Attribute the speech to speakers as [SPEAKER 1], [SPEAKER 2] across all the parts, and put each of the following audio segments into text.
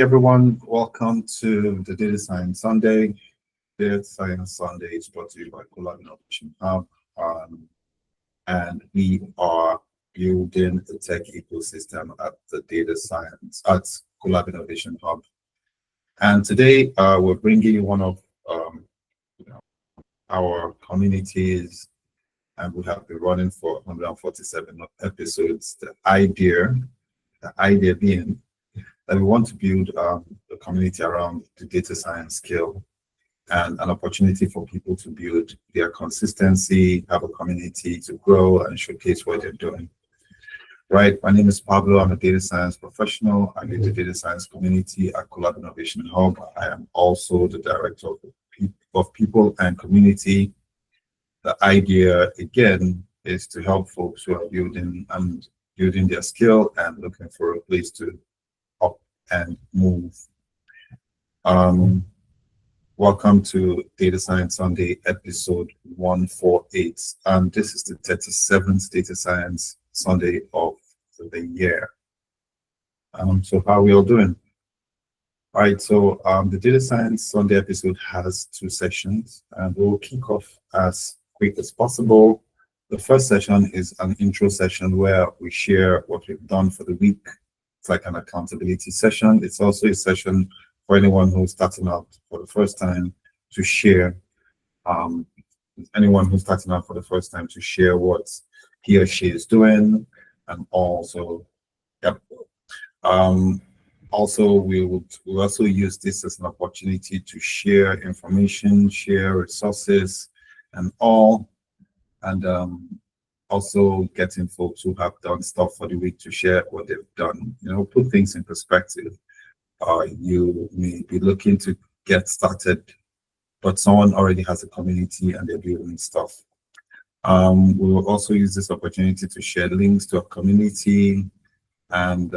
[SPEAKER 1] Everyone, welcome to the Data Science Sunday. Data Science Sunday is brought to you by Polynomial Hub, and we are building a tech ecosystem at the Data Science at Collab Innovation Hub. And today, we're bringing you one of our communities, and we have been running for 147 episodes. The idea being that we want to build a community around the data science skill and an opportunity for people to build their consistency, have a community to grow and showcase what they're doing. Right, my name is Pablo. I'm a data science professional. I lead the data science community at Collab Innovation Hub. I am also the director of people and community. The idea, again, is to help folks who are building their skill and looking for a place to up and move. Welcome to Data Science Sunday, episode 148. And this is the 37th Data Science Sunday of the year. So how are we all doing? All right, so the Data Science Sunday episode has 2 sessions, and we'll kick off as quick as possible. The first session is an intro session where we share what we've done for the week. It's like an accountability session. It's also a session for anyone who's starting out for the first time to share, what he or she is doing, and also, also we'll also use this as an opportunity to share information, share resources, and all, and also getting folks who have done stuff for the week to share what they've done. Put things in perspective. You may be looking to get started, but someone already has a community and they're building stuff. We will also use this opportunity to share links to our community. And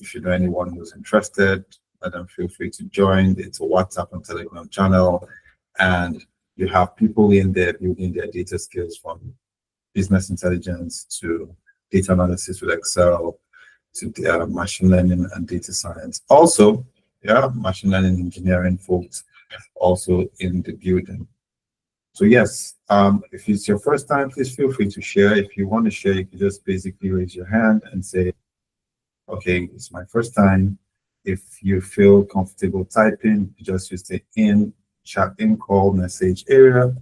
[SPEAKER 1] if you know anyone who's interested, let them feel free to join. It's a WhatsApp and Telegram channel. And you have people in there building their data skills from business intelligence to data analysis with Excel, to machine learning and data science. Also, machine learning engineering folks also in the building. So yes, if it's your first time, please feel free to share. If you want to share, you can just basically raise your hand and say, okay, it's my first time. If you feel comfortable typing, you just use the chat call message area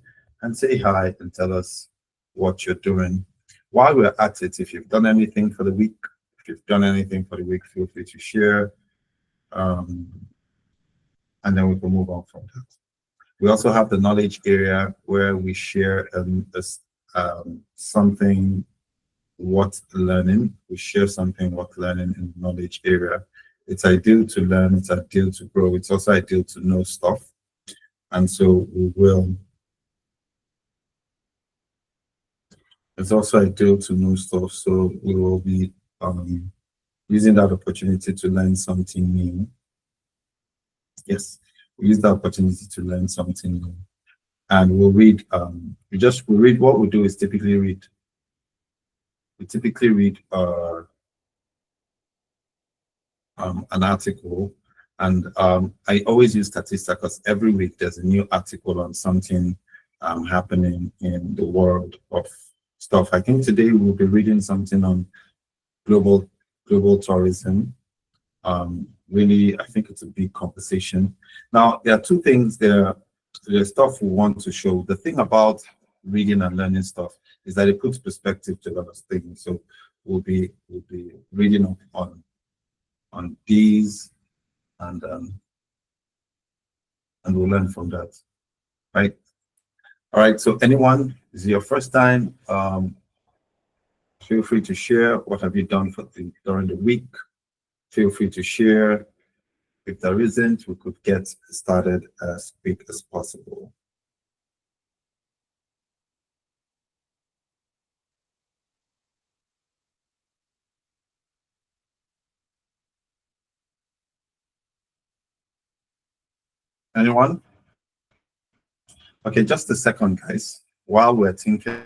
[SPEAKER 1] and say hi and tell us what you're doing. While we're at it, if you've done anything for the week, feel free to share. And then we can move on from that. We also have the knowledge area where we share something worth learning. We share something worth learning in the knowledge area. It's ideal to learn, it's ideal to grow, it's also ideal to know stuff. And so it's also ideal to know stuff. So we will be using that opportunity to learn something new. Yes, we use that opportunity to learn something new. And we'll read, what we do is typically read an article, and I always use Statista because every week there's a new article on something happening in the world of stuff. I think today we'll be reading something on global tourism. Really, I think it's a big conversation. Now, there are 2 things there. There's stuff we want to show. The thing about reading and learning stuff is that it puts perspective to a lot of things. So we'll be reading on these, and we'll learn from that, right? All right. So anyone, this is your first time, feel free to share. What have you done during the week? Feel free to share. If there isn't, we could get started as quick as possible. Anyone? Okay, just a second, guys. While we're thinking.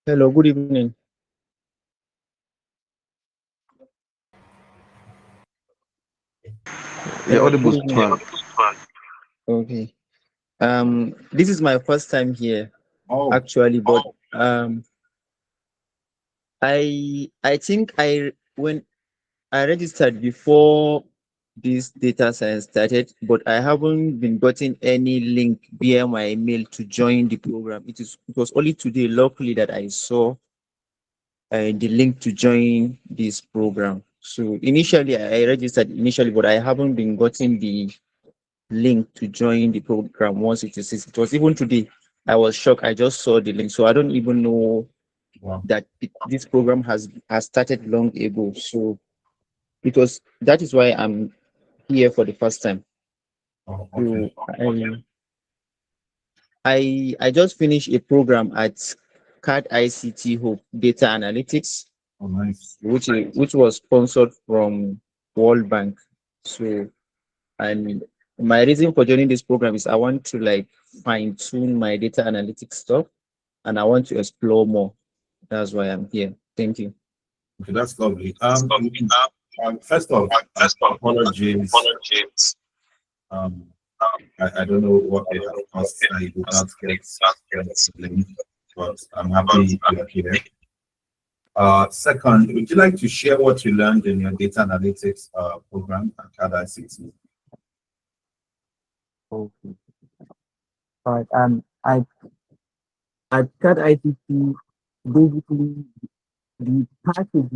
[SPEAKER 2] Hello, good evening.
[SPEAKER 3] You're
[SPEAKER 2] Hello,
[SPEAKER 3] audible
[SPEAKER 2] good
[SPEAKER 3] to
[SPEAKER 2] evening.
[SPEAKER 3] one.
[SPEAKER 2] Okay. This is my first time here
[SPEAKER 1] Oh,
[SPEAKER 2] actually, but I think when I registered before this data science started, but I haven't been gotten any link via my email to join the program. It was only today, luckily, that I saw the link to join this program. So initially, I registered initially, but I haven't been gotten the link to join the program once it is. It was even today. I was shocked. I just saw the link, so I don't even know
[SPEAKER 1] wow.
[SPEAKER 2] that this program has started long ago. So because that is why I'm here for the first time.
[SPEAKER 1] Oh, okay.
[SPEAKER 2] So I just finished a program at CAD ICT Hope Data Analytics,
[SPEAKER 1] Oh, nice.
[SPEAKER 2] which was sponsored from World Bank. So and my reason for joining this program is I want to like fine tune my data analytics stuff and I want to explore more. That's why I'm here. Thank you.
[SPEAKER 1] Okay, that's lovely. First off, apologies. Um, I don't know what it has cost that you did not get the link, but I'm happy you're here. Second, would you like to share what you learned in your data analytics program at CAD ICT?
[SPEAKER 2] Okay. All right. At CAD ICT, basically the package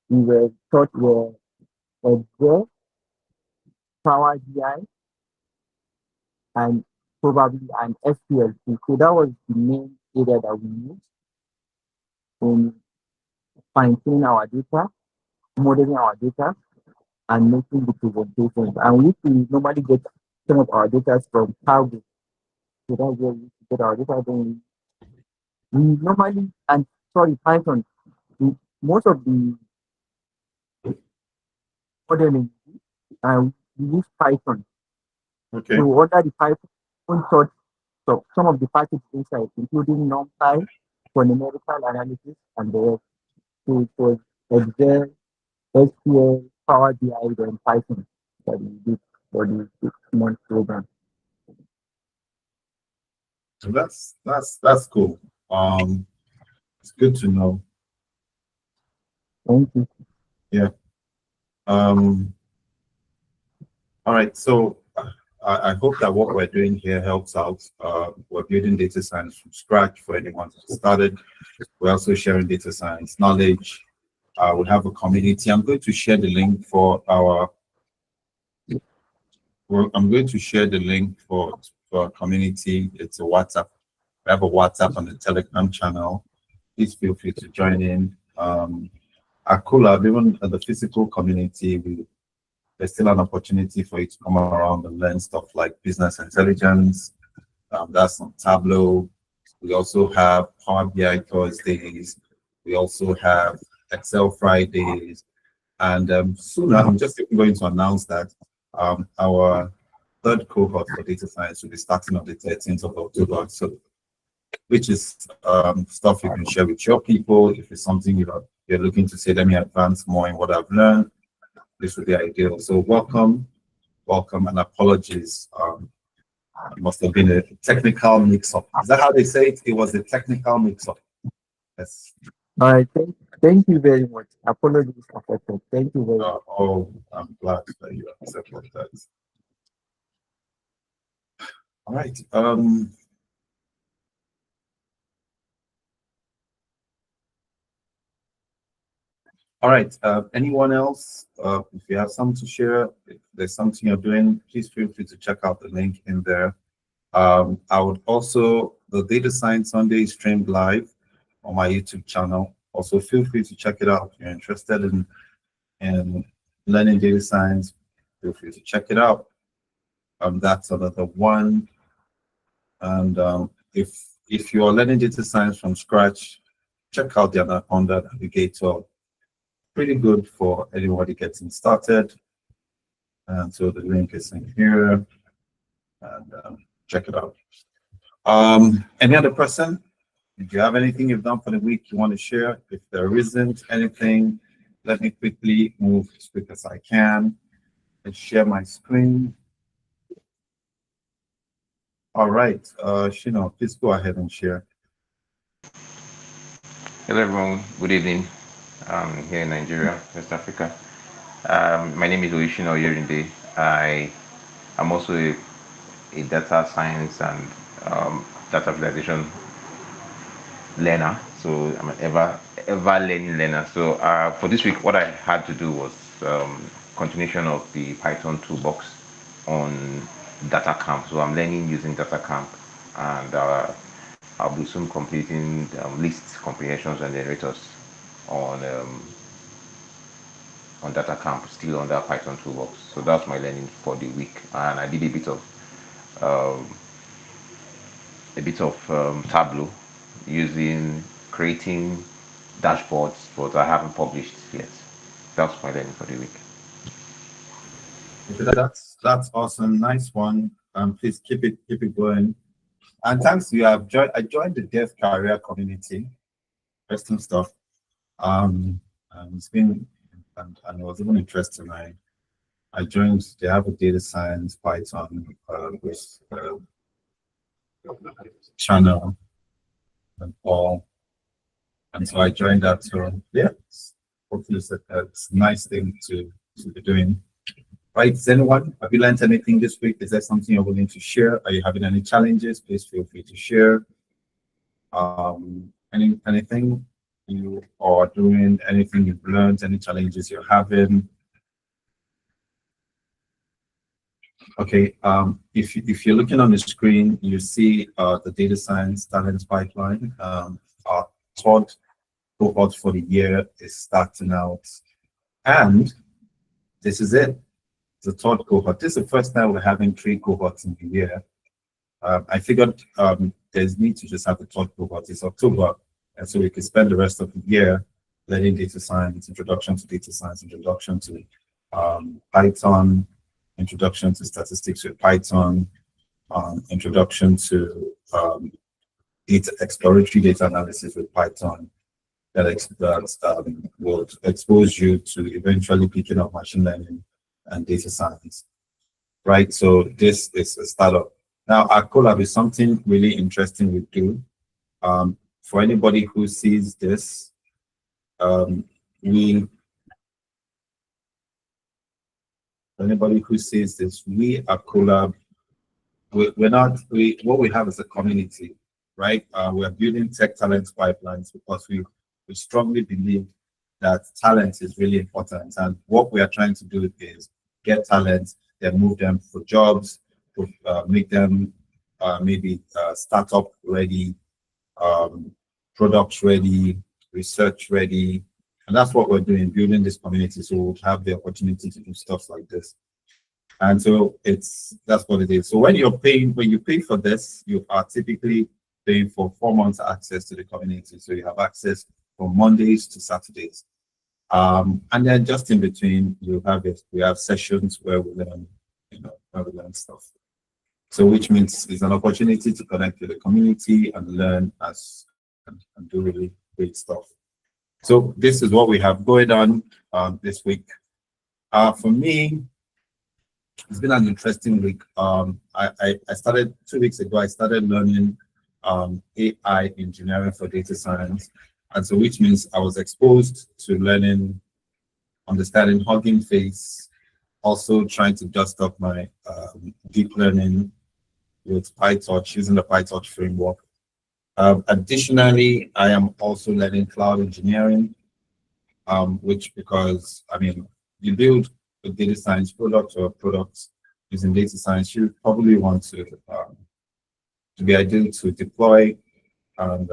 [SPEAKER 2] we were taught were Excel, Power BI, and probably an SQL too. So that was the main area that we used in fine-tuning our data, modeling our data, and making the presentations. And we normally get some of our data from Cargo. So that's where we get our data. Then we normally, and sorry, Python, most of the modeling, we use Python.
[SPEAKER 1] Okay.
[SPEAKER 2] So under the Python taught some of the package inside, including NumPy for numerical analysis and the rest. So it was Excel, SQL, Power BI, then Python that we did for the 6 month program.
[SPEAKER 1] So that's cool. It's good to know.
[SPEAKER 2] Thank you.
[SPEAKER 1] Yeah. Um, all right. So I hope that what we're doing here helps out. We're building data science from scratch for anyone who started. We're also sharing data science knowledge. We have a community. I'm going to share the link for our. Well, I'm going to share the link for our community. It's a WhatsApp. We have a WhatsApp and a Telegram channel. Please feel free to join in. At Collab, even at the physical community, there's still an opportunity for you to come around and learn stuff like business intelligence. That's on Tableau. We also have Power BI Thursdays. We also have Excel Fridays. And soon I'm just going to announce that our third cohort for data science will be starting on the 13th of October. So, which is stuff you can share with your people. If it's something you're looking to say, let me advance more in what I've learned, this would be ideal. So welcome, and apologies. It must have been a technical mix-up. Is that how they say it? It was a technical mix-up. Yes.
[SPEAKER 2] All right. Thank you very much. Apologies affected. Thank you very much.
[SPEAKER 1] Oh, I'm glad that you accepted that. All right. All right. Anyone else? If you have something to share, if there's something you're doing, please feel free to check out the link in there. I would also, the Data Science Sunday is streamed live on my YouTube channel. Also, feel free to check it out. If you're interested in learning data science, feel free to check it out. That's another one. And if you're learning data science from scratch, check out the Anaconda Navigator. Pretty good for anybody getting started. And so the link is in here, and check it out. Any other person? Do you have anything you've done for the week you want to share? If there isn't anything, let me quickly move as quick as I can and share my screen. All right, Shino, please go ahead and share.
[SPEAKER 3] Hello, everyone. Good evening. Here in Nigeria, West Africa. My name is Oishino Yerinde. I am also a data science and data visualization learner. So I'm an ever learning learner. So for this week, what I had to do was continuation of the Python toolbox on data camp. So I'm learning using data camp, and I'll be soon completing lists, comprehensions, and generators on data camp, still on that Python toolbox. So that's my learning for the week, and I did um, Tableau using creating dashboards, but I haven't published yet. That's my learning for the week.
[SPEAKER 1] That's awesome. Nice one. Please keep it going. And thanks, you have joined. I joined the Dev Career community. Interesting stuff. It's been and it was even interesting. I joined. They have a data science Python with channel and all, and so I joined that. So yeah, hopefully it's a nice thing to be doing. Right? Is anyone, have you learned anything this week? Is there something you're willing to share? Are you having any challenges? Please feel free to share. Anything you are doing, anything you've learned, any challenges you're having. Okay, if you're looking on the screen, you see the data science talent pipeline. Our third cohort for the year is starting out, and this is it. The third cohort. This is the first time we're having 3 cohorts in the year. I figured there's need to just have the third cohort. It's October, and so we could spend the rest of the year learning data science, introduction to data science, introduction to Python, introduction to statistics with Python, introduction to exploratory data analysis with Python, that will expose you to eventually picking up machine learning and data science, right? So this is a startup. Now, our collab is something really interesting we do. For anybody who sees this, we are collab. What we have is a community, right? We're building tech talent pipelines because we strongly believe that talent is really important. And what we are trying to do is get talent, then move them for jobs, to make them maybe startup ready, product ready, research ready. And that's what we're doing, building this community. So we'll have the opportunity to do stuff like this. And so that's what it is. So when you pay for this, you are typically paying for 4 months access to the community. So you have access from Mondays to Saturdays. And then just in between, we have sessions where we learn, where we learn stuff. So which means it's an opportunity to connect with the community and learn and do really great stuff. So this is what we have going on this week. For me, it's been an interesting week. I started 2 weeks ago. I started learning AI engineering for data science. And so which means I was exposed to understanding Hugging Face, also trying to dust up my deep learning with PyTorch, using the PyTorch framework. Additionally, I am also learning cloud engineering, because you build a data science product or products using data science, you probably want to be able to deploy and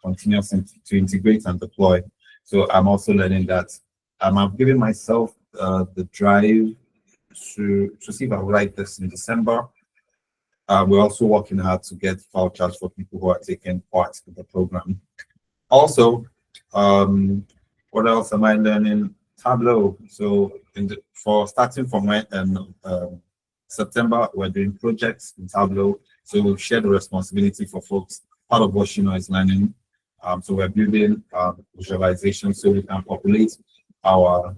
[SPEAKER 1] continuously to integrate and deploy. So I'm also learning that. I'm giving myself the drive to see if I will write this in December. We're also working hard to get vouchers for people who are taking part in the program. Also, what else am I learning? Tableau. So starting from September, we're doing projects in Tableau. So we'll share the responsibility for folks part of what Shino is learning. So we're building visualization so we can populate our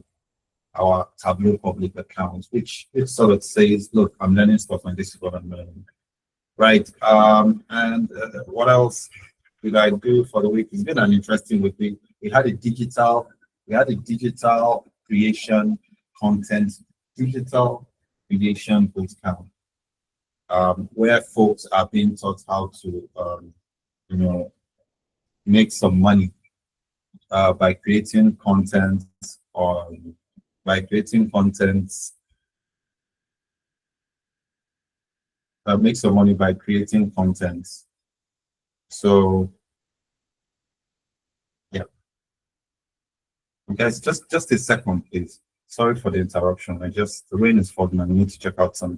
[SPEAKER 1] Tableau public accounts, which it sort of says, look, I'm learning stuff and this is what I'm learning. Right. And what else did I do for the week? It's been an interesting week. We had a digital creation content, digital creation bootcamp, where folks are being taught how to make some money by creating content make some money by creating content. So yeah. Guys, just a second, please. Sorry for the interruption. The rain is falling. I need to check out some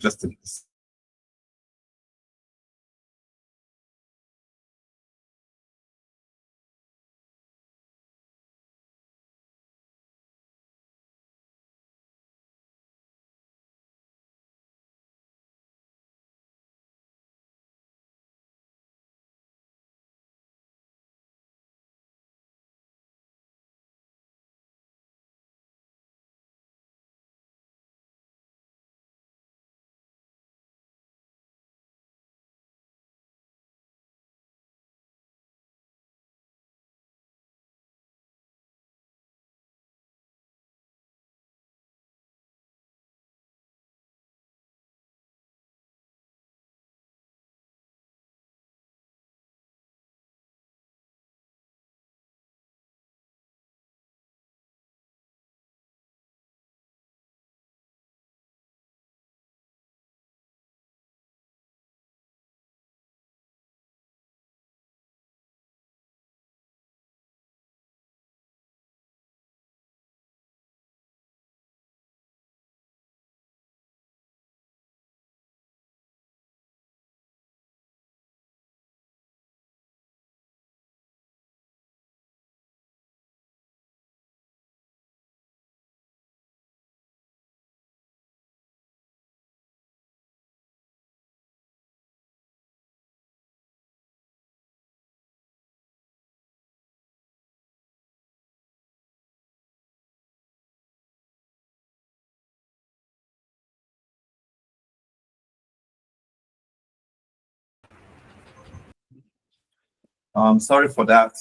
[SPEAKER 1] sorry for that.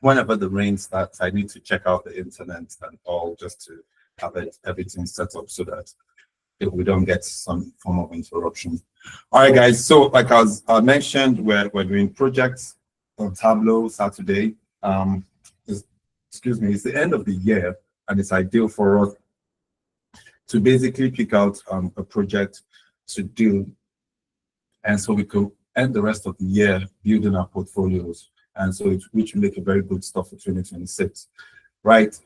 [SPEAKER 1] Whenever the rain starts, I need to check out the internet and all just to have everything set up so that we don't get some form of interruption. All right, guys. So like I mentioned, we're doing projects on Tableau Saturday. Excuse me, it's the end of the year, and it's ideal for us to basically pick out a project to do, and so we could end the rest of the year building our portfolios, and so which will make a very good stuff for 2026, right?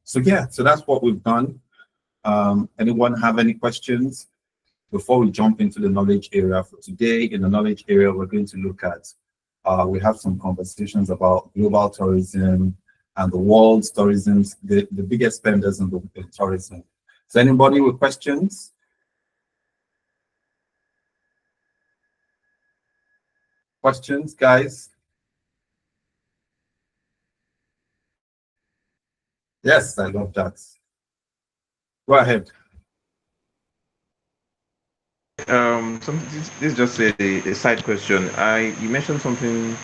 [SPEAKER 1] So yeah, so that's what we've done. Anyone have any questions before we jump into the knowledge area for today? In the knowledge area, we're going to look at we have some conversations about global tourism and the world's tourism, the biggest spenders in tourism. So anybody with questions? Questions, guys? Yes, I love that. Go ahead.
[SPEAKER 3] This is just a side question. You mentioned something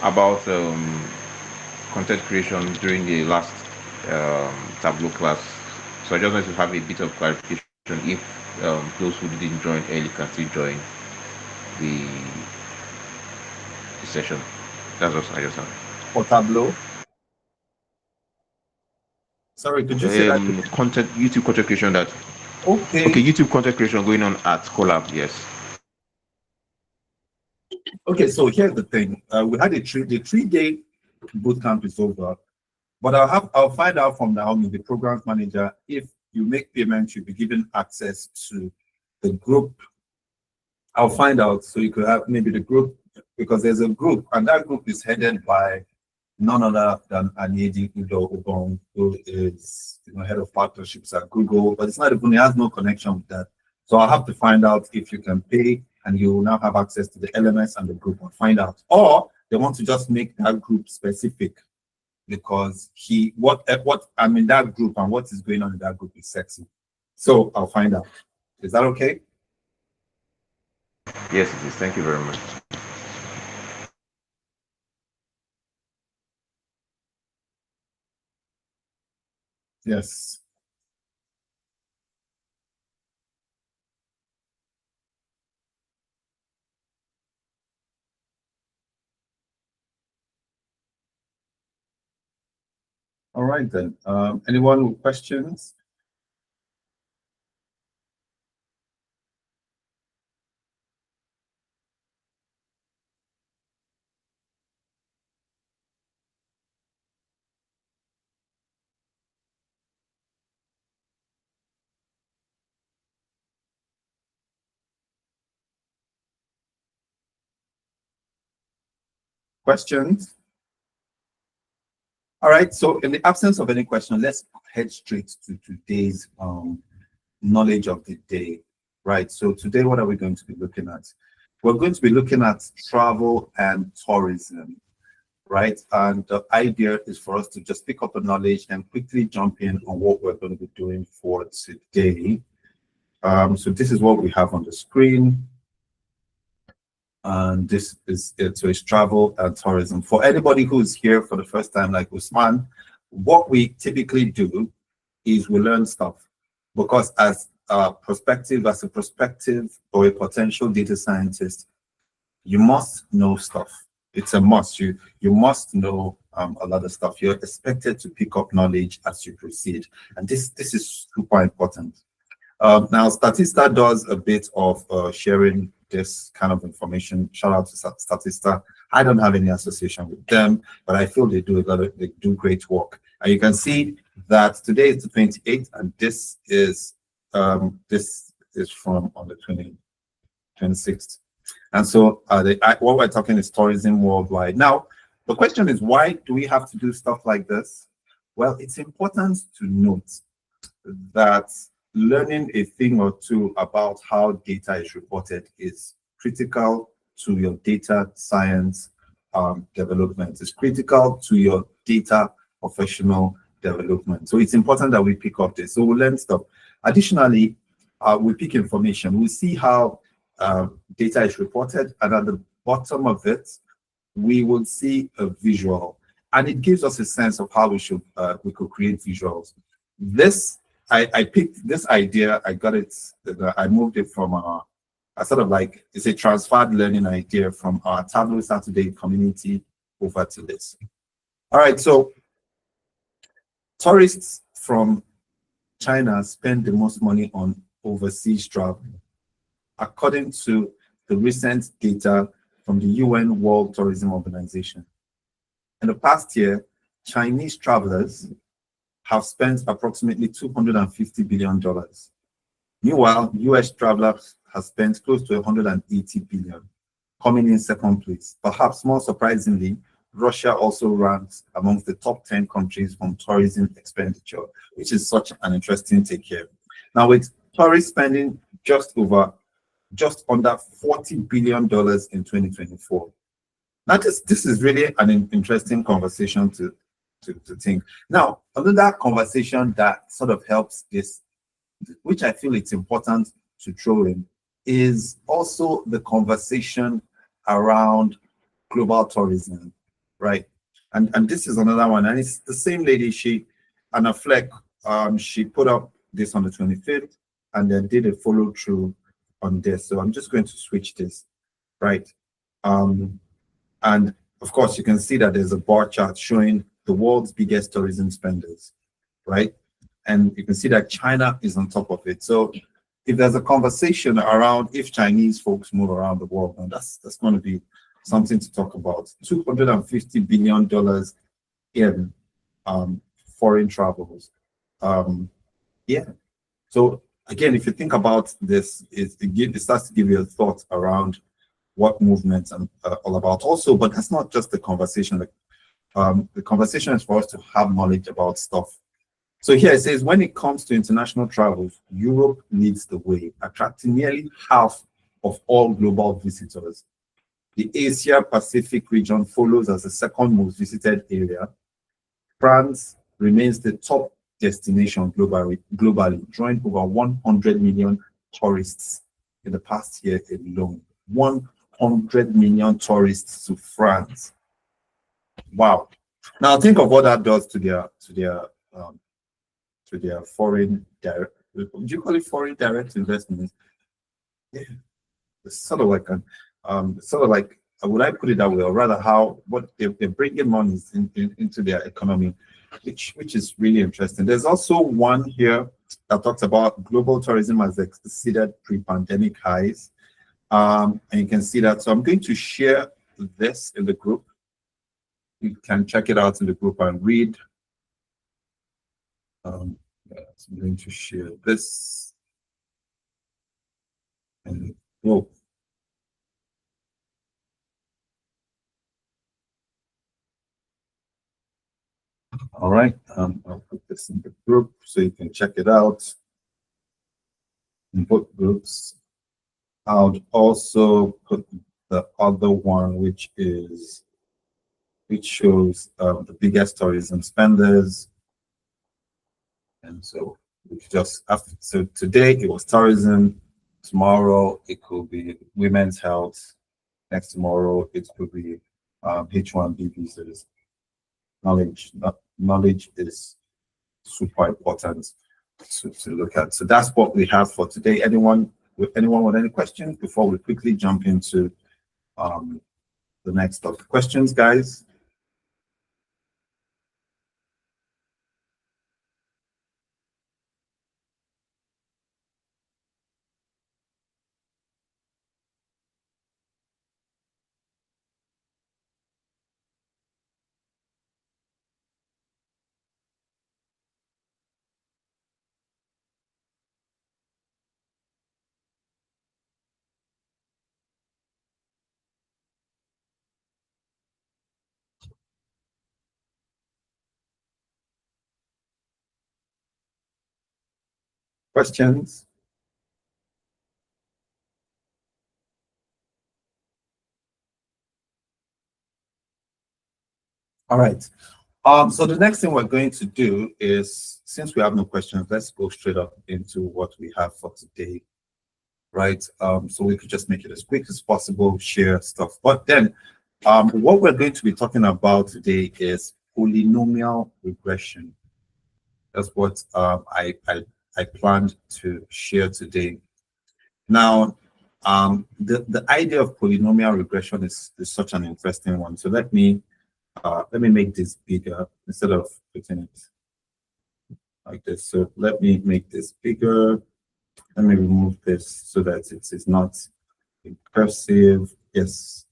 [SPEAKER 3] about content creation during the last Tableau class. So I just wanted to have a bit of clarification if those who didn't join early can still join the session. That's what I just have.
[SPEAKER 1] For Tableau? Sorry, could you say that?
[SPEAKER 3] YouTube content creation that.
[SPEAKER 1] Okay,
[SPEAKER 3] YouTube content creation going on at Collab, yes.
[SPEAKER 1] Okay, so here's the thing. We had the 3-day bootcamp is over, but I'll find out from Naomi, the program manager, if you make payment, you'll be given access to the group. I'll find out, so you could have maybe the group, because there's a group, and that group is headed by none other than Anyedi Udo Ubong, who is head of partnerships at Google, but it's not even, he has no connection with that. So I'll have to find out if you can pay and you will now have access to the LMS and the group. I'll find out. Or they want to just make that group specific because what I'm in that group and what is going on in that group is sexy. So I'll find out. Is that okay?
[SPEAKER 3] Yes, it is. Thank you very much.
[SPEAKER 1] Yes. All right then. Anyone with questions? Questions? All right. So in the absence of any question, let's head straight to today's knowledge of the day. Right. So today, what are we going to be looking at? We're going to be looking at travel and tourism. Right. And the idea is for us to just pick up the knowledge and quickly jump in on what we're going to be doing for today. So this is what we have on the screen. And this is it. So it's travel and tourism. For anybody who's here for the first time, like Usman, what we typically do is we learn stuff because as a prospective or a potential data scientist, you must know stuff. It's a must. You must know a lot of stuff. You're expected to pick up knowledge as you proceed, and this is super important. Now, Statista does a bit of sharing this kind of information. Shout out to Statista. I don't have any association with them, but I feel they do great work. And you can see that today is the 28th, and this is from on the 26th. And so what we're talking is tourism worldwide. Now, the question is, why do we have to do stuff like this? Well, it's important to note that learning a thing or two about how data is reported is critical to your data science development. It's critical to your data professional development. So it's important that we pick up this. So we'll learn stuff. Additionally, we pick information. We see how data is reported, and at the bottom of it, we will see a visual, and it gives us a sense of how we could create visuals. I picked this idea. I got it. I moved it from a sort of like it's a transferred learning idea from our Tableau Saturday community over to this. All right. So tourists from China spend the most money on overseas travel, according to the recent data from the UN World Tourism Organization. In the past year, Chinese travelers have spent approximately $250 billion. Meanwhile, US travelers have spent close to 180 billion, coming in second place. Perhaps more surprisingly, Russia also ranks amongst the top 10 countries from tourism expenditure, which is such an interesting take here. Now, with tourists spending just under $40 billion in 2024. Now, this is really an interesting conversation to think. Now, another conversation that sort of helps this, which I feel it's important to throw in, is also the conversation around global tourism, right? And this is another one, and it's the same lady, Anna Fleck, she put up this on the 25th and then did a follow through on this. So I'm just going to switch this, right? And of course, you can see that there's a bar chart showing the world's biggest tourism spenders, right? And you can see that China is on top of it. So if there's a conversation around if Chinese folks move around the world, and that's going to be something to talk about. $250 billion in foreign travels. Yeah. So again, if you think about this, it starts to give you a thought around what movements are all about also, but that's not just the conversation. The conversation is for us to have knowledge about stuff. So here it says, when it comes to international travels, Europe leads the way, attracting nearly half of all global visitors. The Asia Pacific region follows as the second most visited area. France remains the top destination globally, drawing over 100 million tourists in the past year alone. 100 million tourists to France. Wow. Now think of what that does to their foreign direct. Do you call it foreign direct investments? Yeah, it's sort of like would I put it that way, or rather how what they're bringing money into their economy, which is really interesting. There's also one here that talks about global tourism has exceeded pre-pandemic highs, and you can see that. So I'm going to share this in the group. You can check it out in the group and read. Yeah, so I'm going to share this and go. All right, I'll put this in the group so you can check it out in both groups. I'll also put the other one, which shows the biggest tourism spenders. And so we just so today it was tourism, tomorrow it could be women's health, next tomorrow it could be H1B visas. Knowledge is super important to look at. So that's what we have for today. Anyone with any questions before we quickly jump into the next topic? Questions, guys? Questions? All right. So the next thing we're going to do is, since we have no questions, let's go straight up into what we have for today, right? So we could just make it as quick as possible, share stuff. But then what we're going to be talking about today is polynomial regression. That's what I planned to share today. Now, the idea of polynomial regression is such an interesting one. So let me make this bigger instead of putting it like this. So let me make this bigger. Let me remove this so that it is not impressive. Yes.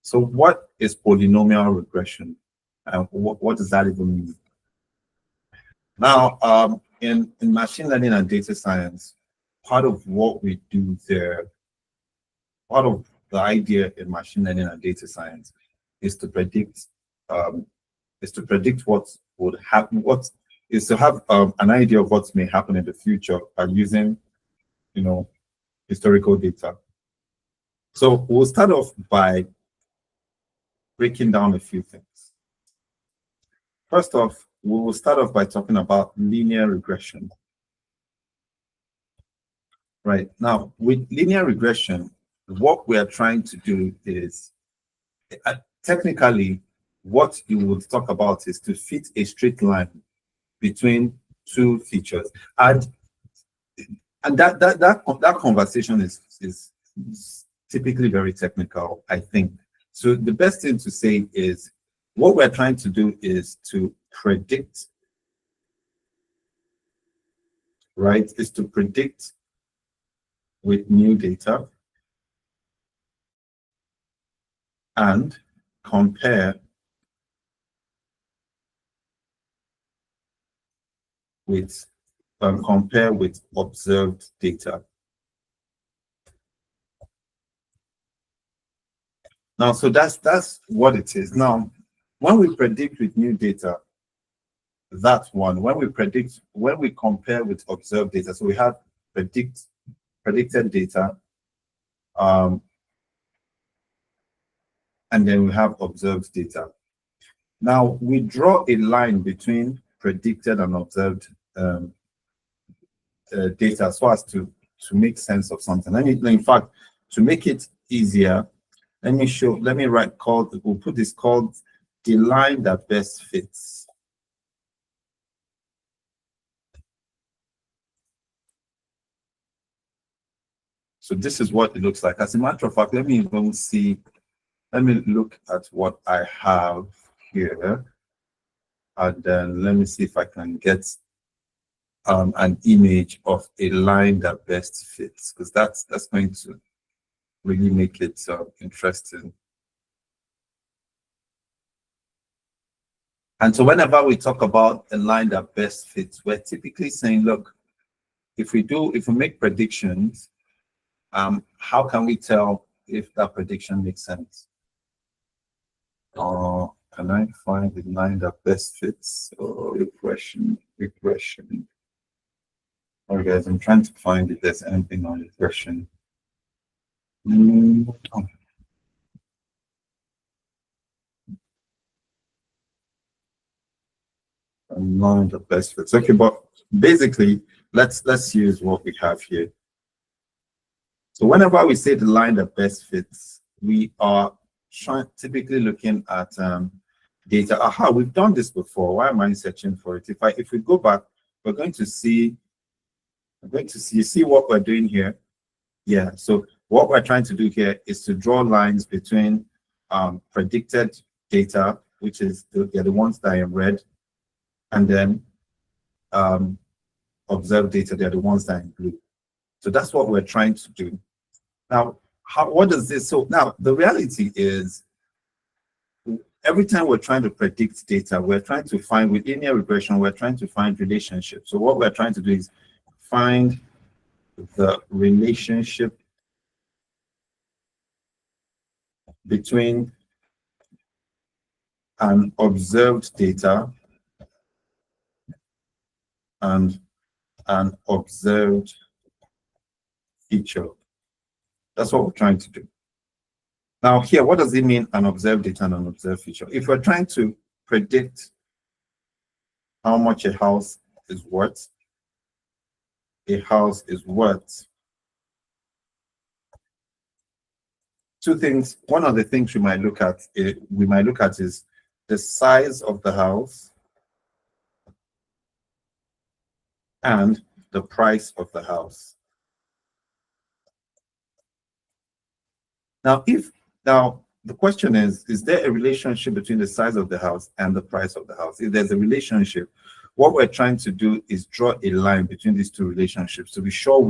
[SPEAKER 1] So what is polynomial regression? What does that even mean? Now, in machine learning and data science, part of what we do there, part of the idea in machine learning and data science is to predict what would happen, what is to have an idea of what may happen in the future by using, historical data. So we'll start off by breaking down a few things. First off, we will start off by talking about linear regression. Right now, with linear regression, what we are trying to do is, technically, what you would talk about is to fit a straight line between two features, and that conversation is typically very technical, I think. So the best thing to say is what we're trying to do is to predict, right? Is to predict with new data and compare with observed data. Now, so that's what it is. Now, when we predict with new data, that's one. When we compare with observed data, so we have predicted data, and then we have observed data. Now we draw a line between predicted and observed data so as to make sense of something. In fact, to make it easier, let me write we'll put this called the line that best fits. So this is what it looks like. As a matter of fact, let me look at what I have here, and then let me see if I can get an image of a line that best fits, because that's going to really make it interesting. And so whenever we talk about a line that best fits, we're typically saying, look, if we make predictions, how can we tell if that prediction makes sense? Can I find the line that best fits? Regression. All right, guys, I'm trying to find if there's anything on regression. Line that best fits. Okay, but basically, let's use what we have here. So whenever we say the line that best fits, we are typically looking at data. Aha, we've done this before. Why am I searching for it? If we go back, we're going to see what we're doing here. Yeah, so what we're trying to do here is to draw lines between predicted data, which is they're the ones that are in red, and then observed data, they're the ones that are in blue. So that's what we're trying to do. Now, what does this, so now the reality is every time we're trying to predict data, we're trying to find, with linear regression, we're trying to find relationships. So what we're trying to do is find the relationship between an observed data and an observed feature. That's what we're trying to do. Now here, what does it mean, an observed data and an observed feature? If we're trying to predict how much a house is worth, two things. One of the things we might look at is the size of the house and the price of the house. Now, the question is there a relationship between the size of the house and the price of the house? If there's a relationship, what we're trying to do is draw a line between these two relationships to be sure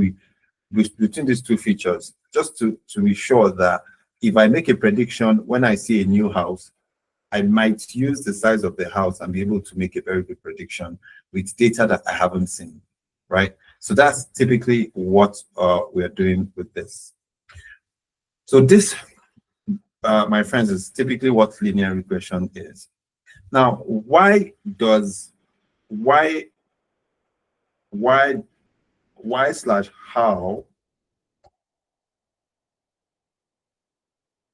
[SPEAKER 1] between these two features, just to be sure that if I make a prediction when I see a new house, I might use the size of the house and be able to make a very good prediction with data that I haven't seen, right? So that's typically what we're doing with this. So this, my friends, is typically what linear regression is. Now, why slash how?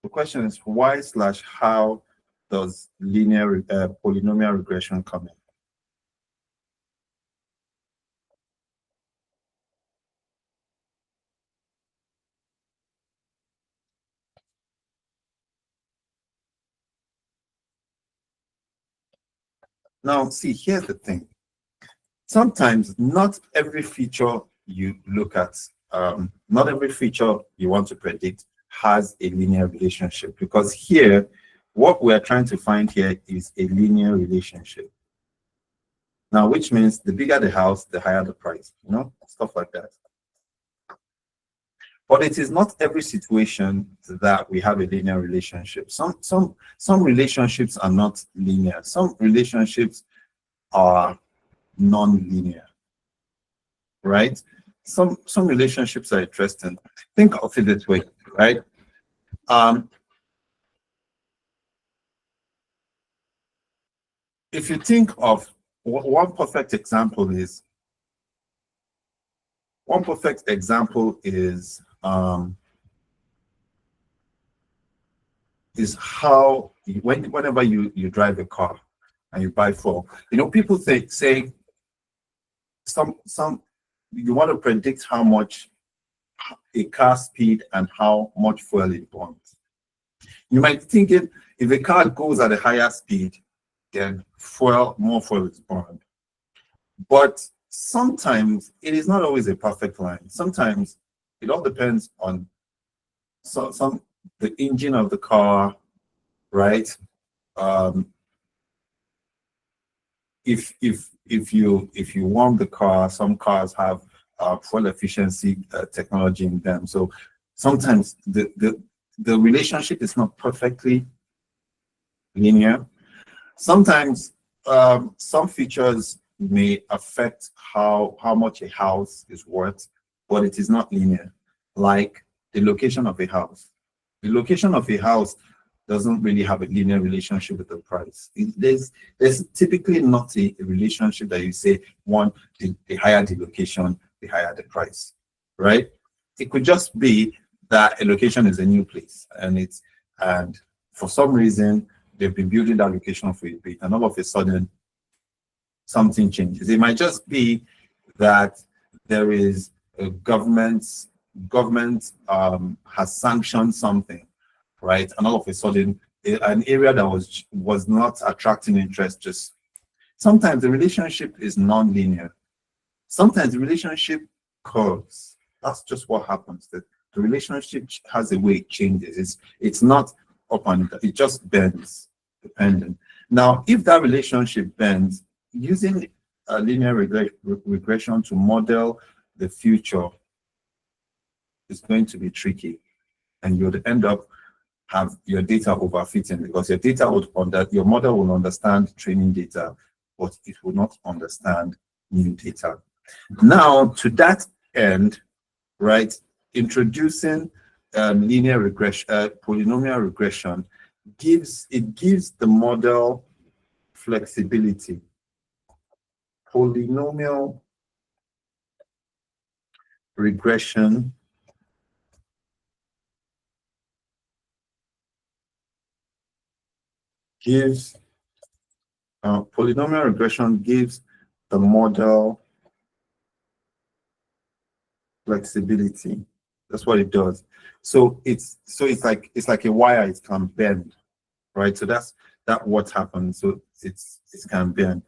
[SPEAKER 1] The question is why slash how does linear polynomial regression come in? Now, see, here's the thing. Sometimes not every feature you look at, not every feature you want to predict has a linear relationship, because here, what we're trying to find here is a linear relationship. Now, which means the bigger the house, the higher the price, stuff like that. But it is not every situation that we have a linear relationship. Some relationships are not linear. Some relationships are non-linear, right? Some relationships are interesting. Think of it this way, right? If you think of one perfect example is is how whenever you drive a car and you buy fuel, people say some you want to predict how much a car speed and how much fuel it burns. You might think if a car goes at a higher speed, then more fuel is burned. But sometimes it is not always a perfect line. Sometimes it all depends on the engine of the car, right? If you warm the car, some cars have fuel efficiency technology in them. So sometimes the relationship is not perfectly linear. Sometimes some features may affect how much a house is worth, but it is not linear, like the location of a house. The location of a house doesn't really have a linear relationship with the price. There's typically not a relationship that you say, the higher the location, the higher the price, right? It could just be that a location is a new place, and for some reason they've been building that location for a bit, and all of a sudden something changes. It might just be that there is a government has sanctioned something, right? And all of a sudden, an area that was not attracting interest, just sometimes the relationship is non-linear. Sometimes the relationship curves. That's just what happens. The relationship has a way it changes. It's not up and down, it just bends, depending. Now, if that relationship bends, using a linear regression to model the future is going to be tricky, and you would end up have your data overfitting, because your model will understand training data, but it will not understand new data. Now, to that end, right, introducing linear regression, polynomial regression gives the model flexibility. Polynomial regression gives the model flexibility. That's what it does. So it's like a wire, it can bend, right? So that's what happens. So it can bend.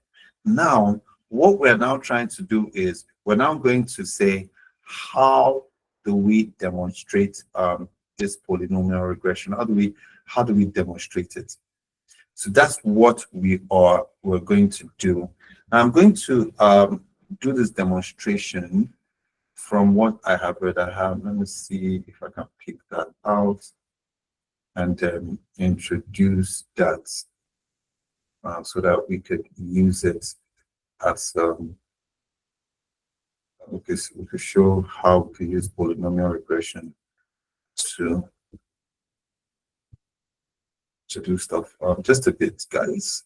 [SPEAKER 1] Now, what we're now trying to do is we're now going to say, how do we demonstrate this polynomial regression? How do we demonstrate it? So that's what we're going to do. I'm going to do this demonstration from what I have read. Let me see if I can pick that out and then introduce that so that we could use it as okay, so we could show how we can use polynomial regression to do stuff. Just a bit, guys.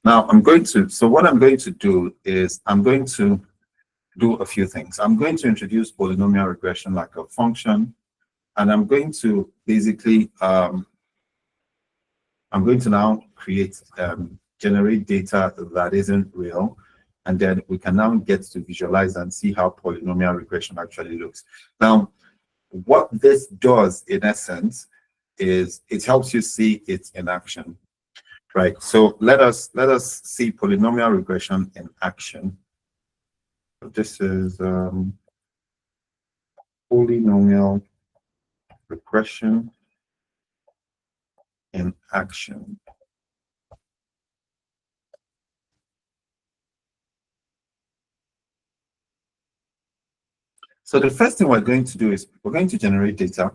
[SPEAKER 1] Now what I'm going to do is I'm going to do a few things. I'm going to introduce polynomial regression like a function, and I'm going to basically I'm going to now generate data that isn't real, and then we can now get to visualize and see how polynomial regression actually looks. Now, what this does in essence is it helps you see it in action, right? So let us see polynomial regression in action. This is polynomial regression in action. So the first thing we're going to do is we're going to generate data.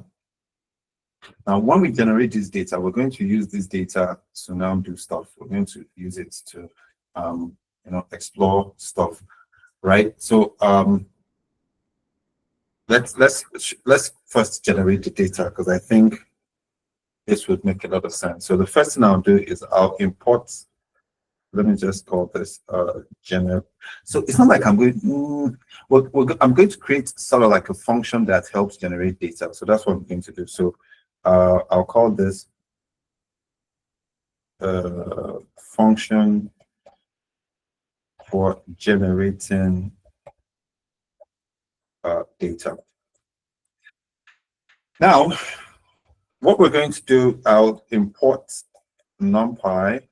[SPEAKER 1] Now, when we generate this data, we're going to use this data to now do stuff. We're going to use it to, explore stuff, right? So let's first generate the data, because I think this would make a lot of sense. So the first thing I'll do is I'll import let me just call this general. So it's not like I'm going, I'm going to create sort of like a function that helps generate data. So that's what I'm going to do. So I'll call this function for generating data. Now, what we're going to do, I'll import NumPy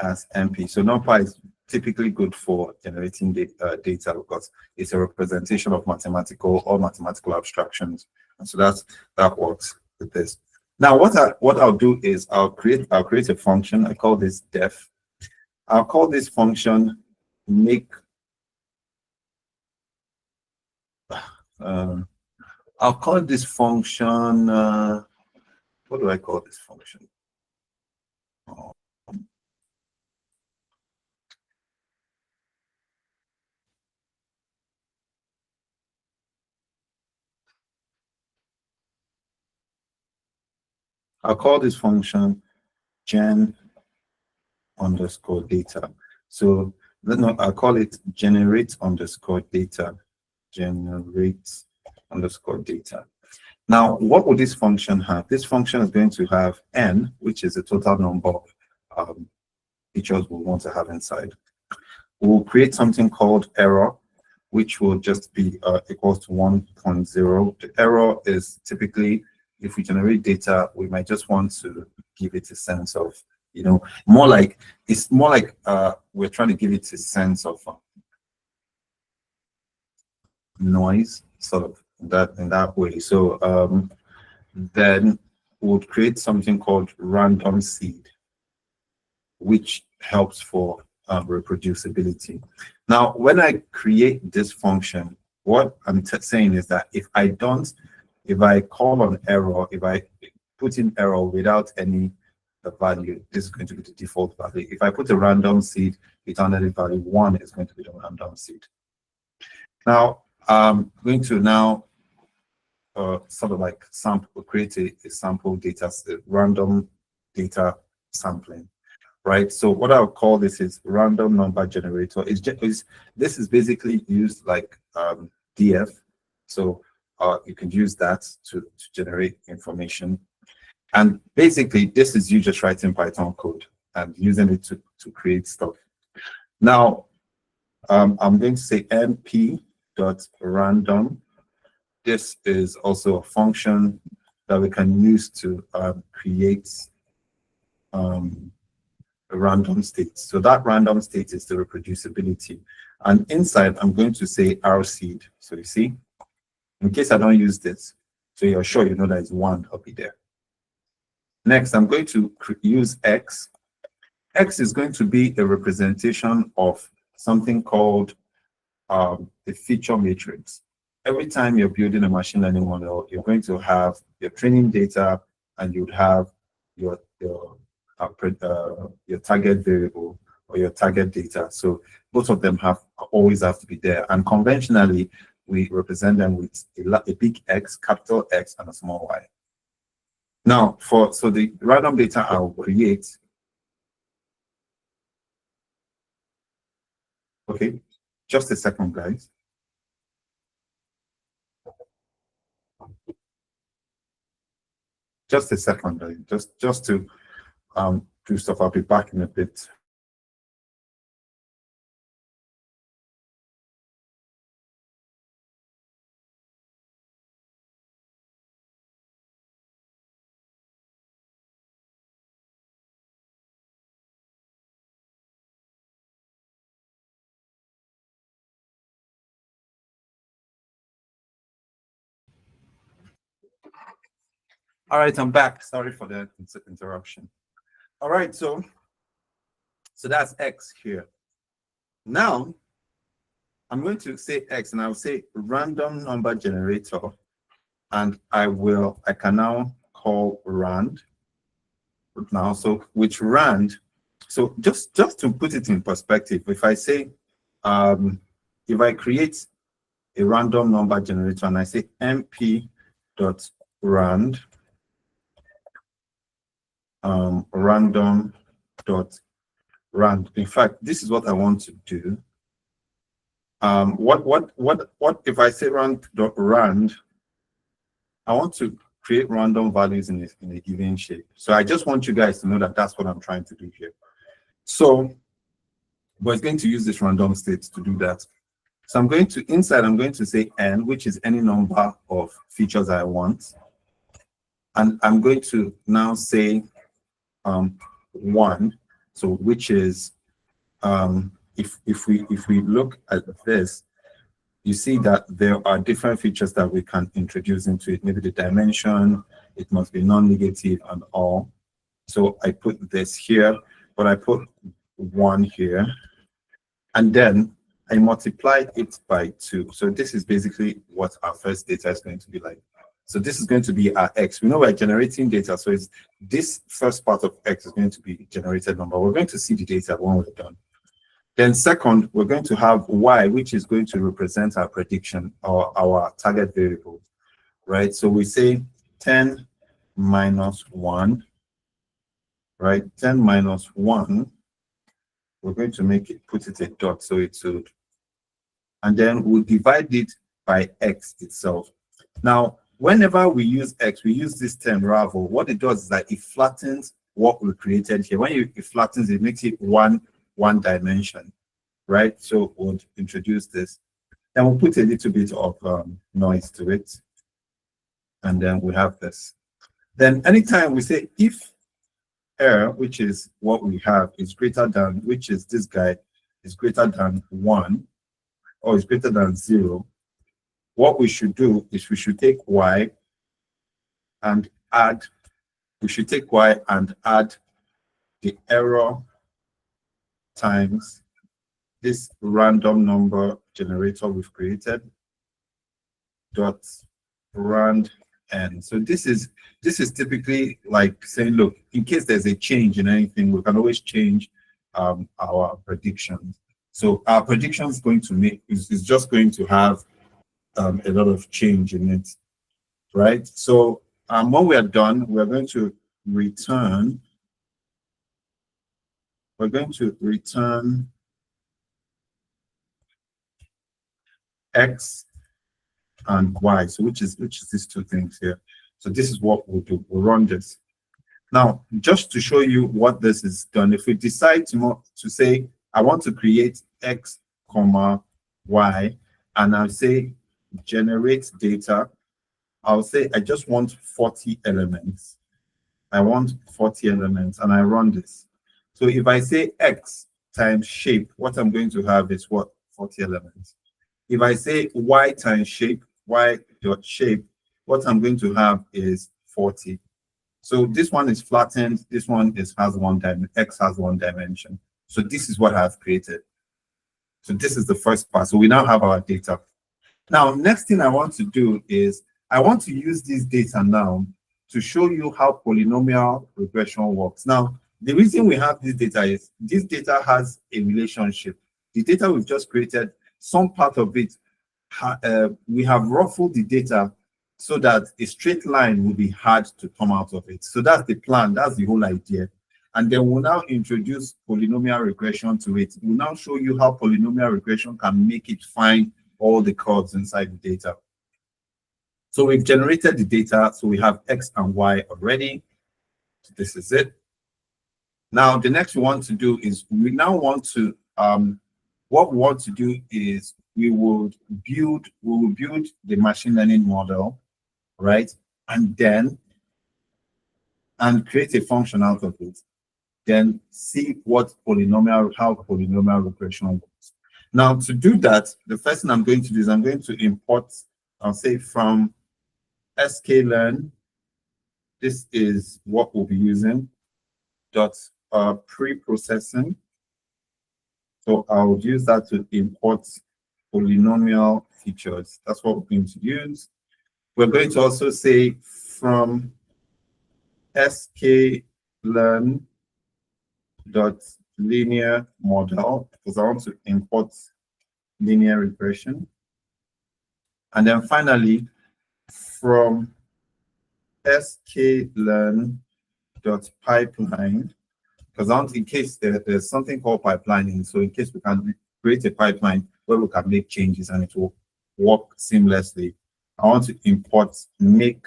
[SPEAKER 1] as NP. So NumPy is typically good for generating data because it's a representation of mathematical or mathematical abstractions, and so that works with this. Now, what I'll do is I'll create a function. I call this def. I'll call this function make. I'll call this function. What do I call this function? I'll call this function gen underscore data. So I'll call it generate underscore data. Generate underscore data. Now, what would this function have? This function is going to have n, which is the total number of features we want to have inside. We'll create something called error, which will just be equals to 1.0. The error is typically, if we generate data, we might just want to give it a sense of, it's more like we're trying to give it a sense of noise, sort of in that way. So then we'll create something called random seed, which helps for reproducibility. Now, when I create this function, what I'm saying is that if I call on error, if I put in error without any value, this is going to be the default value. If I put a random seed with any value, 1 is going to be the random seed. Now, I'm going to now sort of like create a sample data, random data sampling, right? So what I'll call this is random number generator. This is basically used like DF. So you can use that to generate information. And basically, this is you just writing Python code and using it to create stuff. Now, I'm going to say np.random. This is also a function that we can use to create a random state. So that random state is the reproducibility. And inside, I'm going to say rseed. So you see, in case I don't use this, so you're sure you know that it's 1 up there. Next, I'm going to use x. X is going to be a representation of something called a feature matrix. Every time you're building a machine learning model, you're going to have your training data and you'd have your target variable or your target data. So both of them always have to be there. And conventionally, we represent them with a big X, capital X, and a small y. Now, so the random data I'll create. Okay, just a second, guys. Just a second, guys. Just to do stuff. I'll be back in a bit. All right, I'm back. Sorry for the interruption. All right, so that's X here. Now, I'm going to say X, and I'll say random number generator, and I can now call rand now. So which rand? So just to put it in perspective, if I say if I create a random number generator and I say np.rand random dot rand. In fact, this is what I want to do. What if I say rand dot rand? I want to create random values in a given shape. So I just want you guys to know that that's what I'm trying to do here. So, but it's going to use this random state to do that. So I'm going to inside, I'm going to say n, which is any number of features I want. And I'm going to now say 1. So which is if we look at this, you see that there are different features that we can introduce into it. Maybe the dimension, it must be non-negative and all. So I put this here, but I put 1 here, and then I multiply it by 2. So this is basically what our first data is going to be like. So this is going to be our x. We know we're generating data, so it's this first part of x is going to be generated number. We're going to see the data when we're done. Then second, we're going to have y, which is going to represent our prediction or our target variable, right? So we say 10 minus 1, right? 10 minus 1, we're going to make it, put it a dot, so it's would, and then we'll divide it by x itself. Now, whenever we use x, we use this term ravel. What it does is that it flattens what we created here. When it flattens, it makes it one dimension, right? So we'll introduce this, and we'll put a little bit of noise to it, and then we have this. Then anytime we say if r, which is what we have, is greater than, which is this guy, is greater than 1, or is greater than 0, what we should do is we should take y and add, the error times this random number generator we've created dot rand n. So this is typically like saying, look, in case there's a change in anything, we can always change our predictions. So our prediction is going to make is just going to have a lot of change in it, right? So when we are done, we're going to return. We're going to return x and y. So which is these two things here. So this is what we'll do. We'll run this. Now, just to show you what this is done, if we decide to say I want to create x comma y, and I'll say generate data, I'll say I just want 40 elements. I want 40 elements, and I run this. So if I say x times shape, what I'm going to have is what? 40 elements. If I say y times shape, y dot shape, what I'm going to have is 40. So this one is flattened. This one has one dimension. X has one dimension. So this is what I've created. So this is the first part. So we now have our data. Now, next thing I want to do is I want to use this data now to show you how polynomial regression works. Now, the reason we have this data is this data has a relationship. The data we've just created, some part of it, we have ruffled the data so that a straight line will be hard to come out of it. So that's the plan. That's the whole idea. And then we'll now introduce polynomial regression to it. We'll now show you how polynomial regression can make it find all the curves inside the data. So we've generated the data. So we have x and y already. So this is it. Now, the next we want to do is we now want to, what we want to do is we will build the machine learning model, right? And then, create a function out of it. Then see how polynomial regression works. Now, to do that, the first thing I'm going to do is I'm going to import, I'll say from sklearn, this is what we'll be using, dot pre-processing. So I'll use that to import polynomial features. That's what we're going to use. We're going to also say from sklearn dot linear model, because I want to import linear regression. And then finally, from sklearn dot pipeline, because in case there's something called pipelining, so in case we can create a pipeline where we can make changes and it will work seamlessly, I want to import make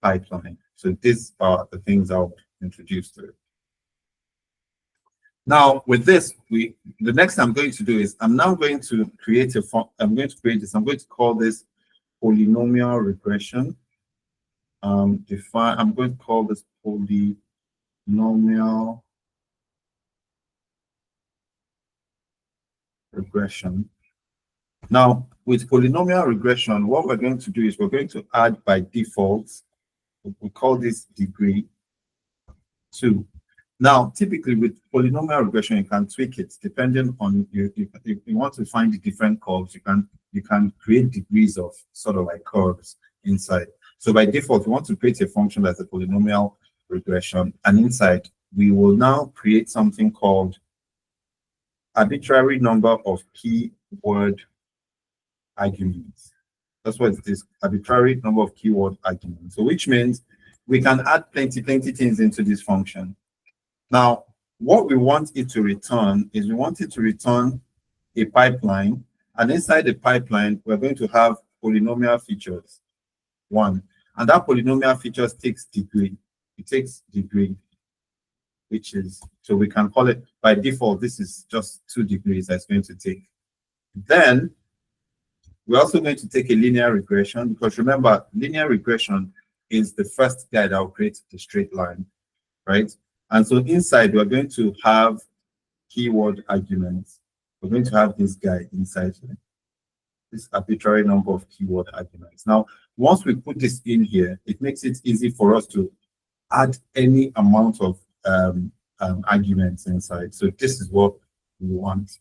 [SPEAKER 1] pipeline. So these are the things I'll introduce to it. Now with this, the next I'm going to do is I'm now going to create I'm going to call this polynomial regression. I'm going to call this polynomial regression. Now, with polynomial regression, what we're going to do is we're going to add by default, we call this degree 2. Now, typically with polynomial regression, you can tweak it depending on if you want to find the different curves. You can create degrees of sort of like curves inside. So by default, we want to create a function that's a polynomial regression, and inside we will now create something called arbitrary number of keyword arguments. That's what it is, arbitrary number of keyword arguments. So which means we can add plenty things into this function. Now, what we want it to return is we want it to return a pipeline, and inside the pipeline, we're going to have polynomial features, 1. And that polynomial features takes degree. It takes degree, which is, so we can call it, by default, this is just 2 degrees that's going to take. Then, we're also going to take a linear regression, because remember, linear regression is the first guy that will create the straight line, right? And so inside, we're going to have keyword arguments. We're going to have this guy inside here, this arbitrary number of keyword arguments. Now, once we put this in here, it makes it easy for us to add any amount of arguments inside. So this is what we want.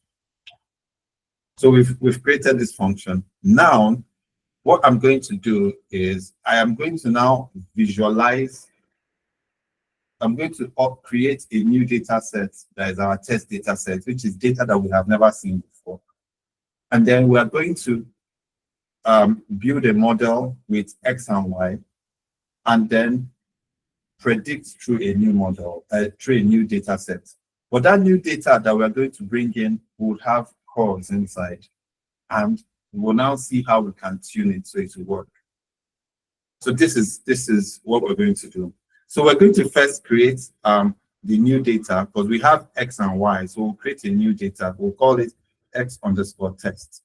[SPEAKER 1] So we've created this function. Now, what I'm going to do is I am going to now visualize. I'm going to create a new data set that is our test data set, which is data that we have never seen before. And then we are going to build a model with X and Y, and then predict through a new model, through a new data set. But that new data that we're going to bring in would have curves inside, and we'll now see how we can tune it so it will work. So this is what we're going to do. So we're going to first create the new data, because we have X and Y. So we'll create a new data. We'll call it X underscore test.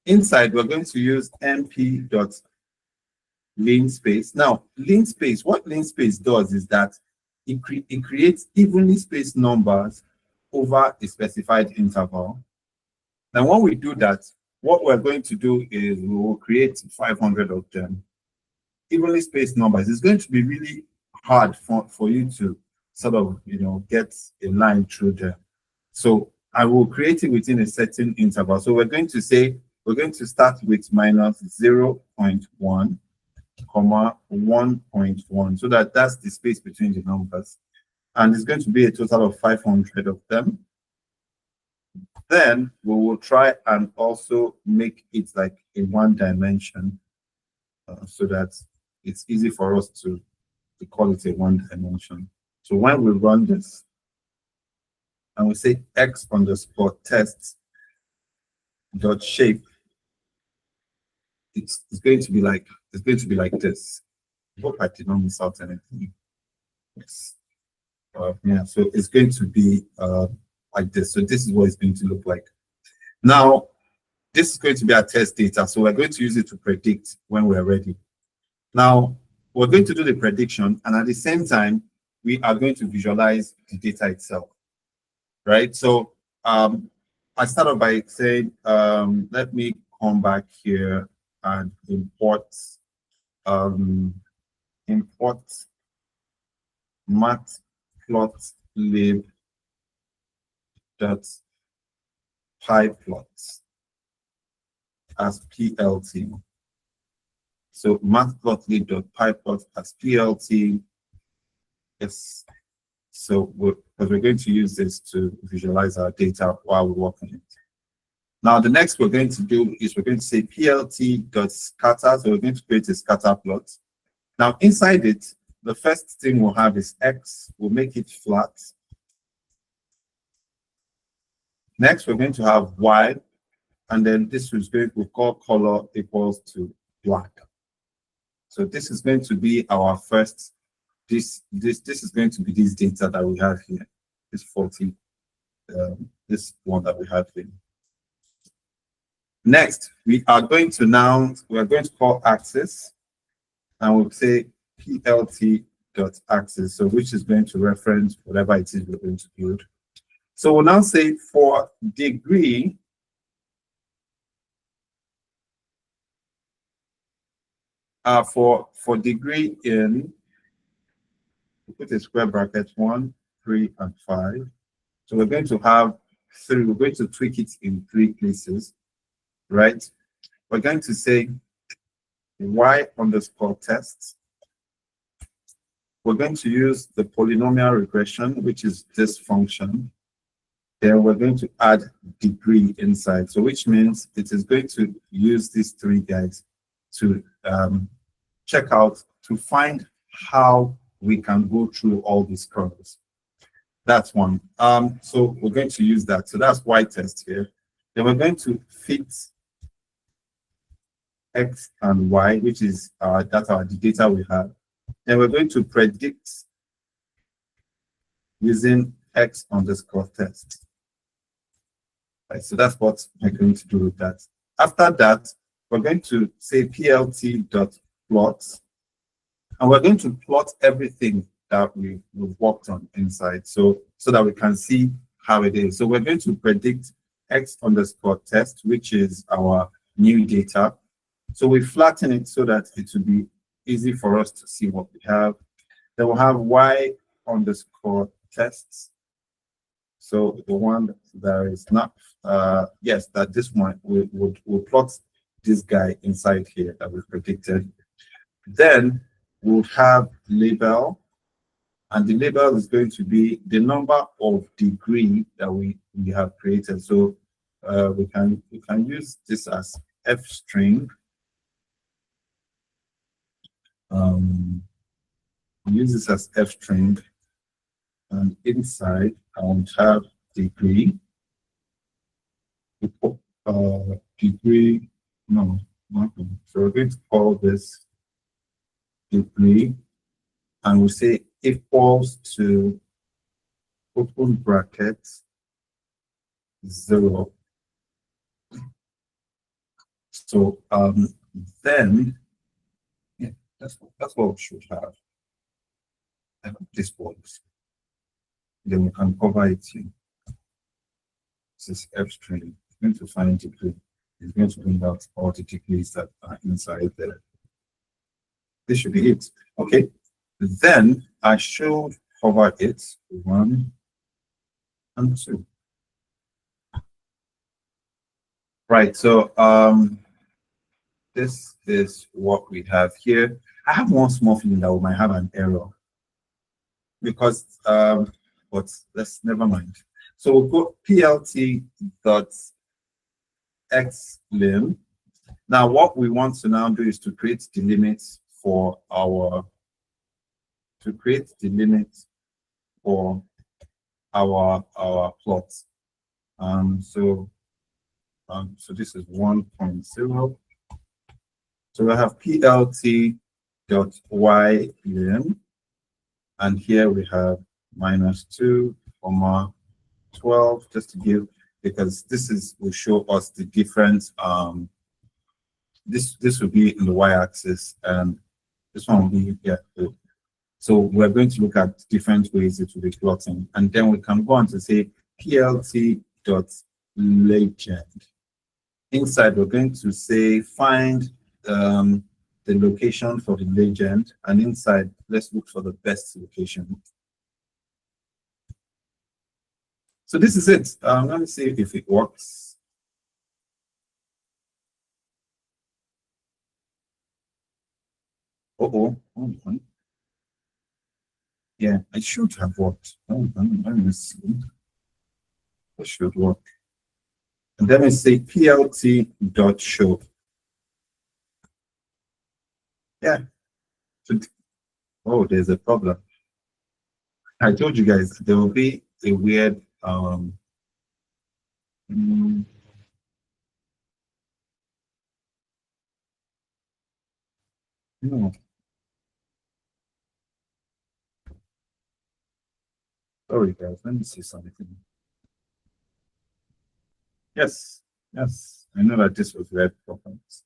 [SPEAKER 1] Inside, we're going to use np.linspace. Now, linspace, what linspace does is that it creates evenly spaced numbers over a specified interval. Now, when we do that, what we're going to do is we will create 500 of them. Evenly spaced numbers. It's going to be really hard for you to sort of, get a line through there. So I will create it within a certain interval. So we're going to say, we're going to start with minus 0.1, comma 1.1, so that's the space between the numbers. And it's going to be a total of 500 of them. Then we will try and also make it like a 1 dimension, so that it's easy for us to call it a 1 dimension. So when we run this and we say X underscore test dot shape, it's going to be like this. I hope I did not miss out anything. Yes. Yeah, so it's going to be like this. So this is what it's going to look like. Now, this is going to be our test data. So we're going to use it to predict when we're ready. Now, we're going to do the prediction, and at the same time, we are going to visualize the data itself, right? So I start off by saying, let me come back here and import matplotlib dot pyplots as plt. So matplotlib.pyplot as plt. Yes. So because we're going to use this to visualize our data while we're working it. Now the next we're going to do is we're going to say plt.scatter. So we're going to create a scatter plot. Now inside it, the first thing we'll have is X. We'll make it flat. Next, we're going to have Y, and then this is going to call color equals to black. So this is going to be our first. This is going to be this data that we have here. This 40. This one that we have here. Next, we are going to call axis, and we'll say plt.axis, so which is going to reference whatever it is we're going to build. So we'll now say for degree, for degree in, we put a square bracket 1, 3, and 5. So we're going to have 3. We're going to tweak it in 3 places, right? We're going to say y_test. We're going to use the polynomial regression, which is this function. Then we're going to add degree inside. So which means it is going to use these 3 guys to check out, to find how we can go through all these curves. That's one. So we're going to use that. So that's Y test here. Then we're going to fit X and Y, which is the data we have. Then we're going to predict using X_test. Right, so that's what we're going to do with that. After that, we're going to say plt.plot, and we're going to plot everything that we've worked on inside, so that we can see how it is. So we're going to predict X_test, which is our new data. So we flatten it so that it will be easy for us to see what we have. Then we'll have Y_tests. So the one that is not, yes, that this one, we'll plot this guy inside here that we predicted. Then we'll have label, and the label is going to be the number of degree that we have created. So we can use this as f string. Use this as f string, and inside I won't have degree. Degree, no, nothing. So we're going to call this degree, and we say equals to open bracket 0. So then, yeah, that's what we should have. I hope this works. Then we can cover it here. This is f string. It's going to find degree. It's going to bring out all the degrees that are inside there. This should be it. Okay. Then I should cover it 1 and 2. Right. So this is what we have here. I have one small feeling that we might have an error, because but let's never mind. So we'll go plt.xlim. Now what we want to now do is to create the limits for our plots. So this is 1.0. So we have plt.ylim, and here we have -2, 12, just to give, because this will show us the different this will be in the y-axis, and this one will be here. So we're going to look at different ways it will be plotting, and then we can go on to say plt.legend. Inside, we're going to say find the location for the legend, and inside, let's look for the best location. So this is it. Let me see if it works. Hold on. Yeah, it should have worked. Let me see. It should work. And then we say plt.show. Yeah. Oh, there's a problem. I told you guys there will be a weird mm, no. Sorry guys, let me see something. Yes, yes. I know that this was weird problems.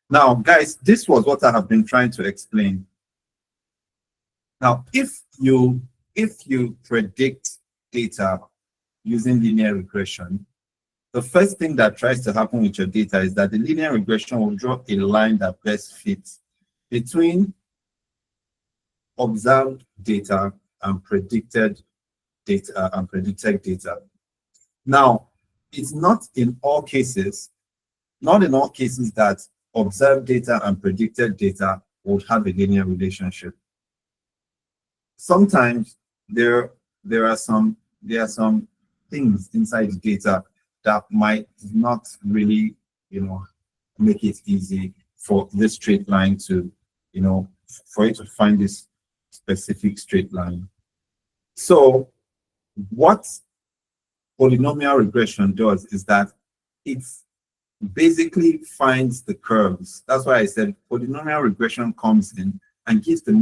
[SPEAKER 1] Now, guys, this was what I have been trying to explain. Now, if you predict data using linear regression, the first thing that tries to happen with your data is that the linear regression will draw a line that best fits between observed data and predicted data. Now, it's not in all cases that observed data and predicted data would have a linear relationship. Sometimes there are some things inside the data that might not really, make it easy for this straight line to, for you to find this specific straight line. So what polynomial regression does is that it basically finds the curves. That's why I said polynomial regression comes in and gives the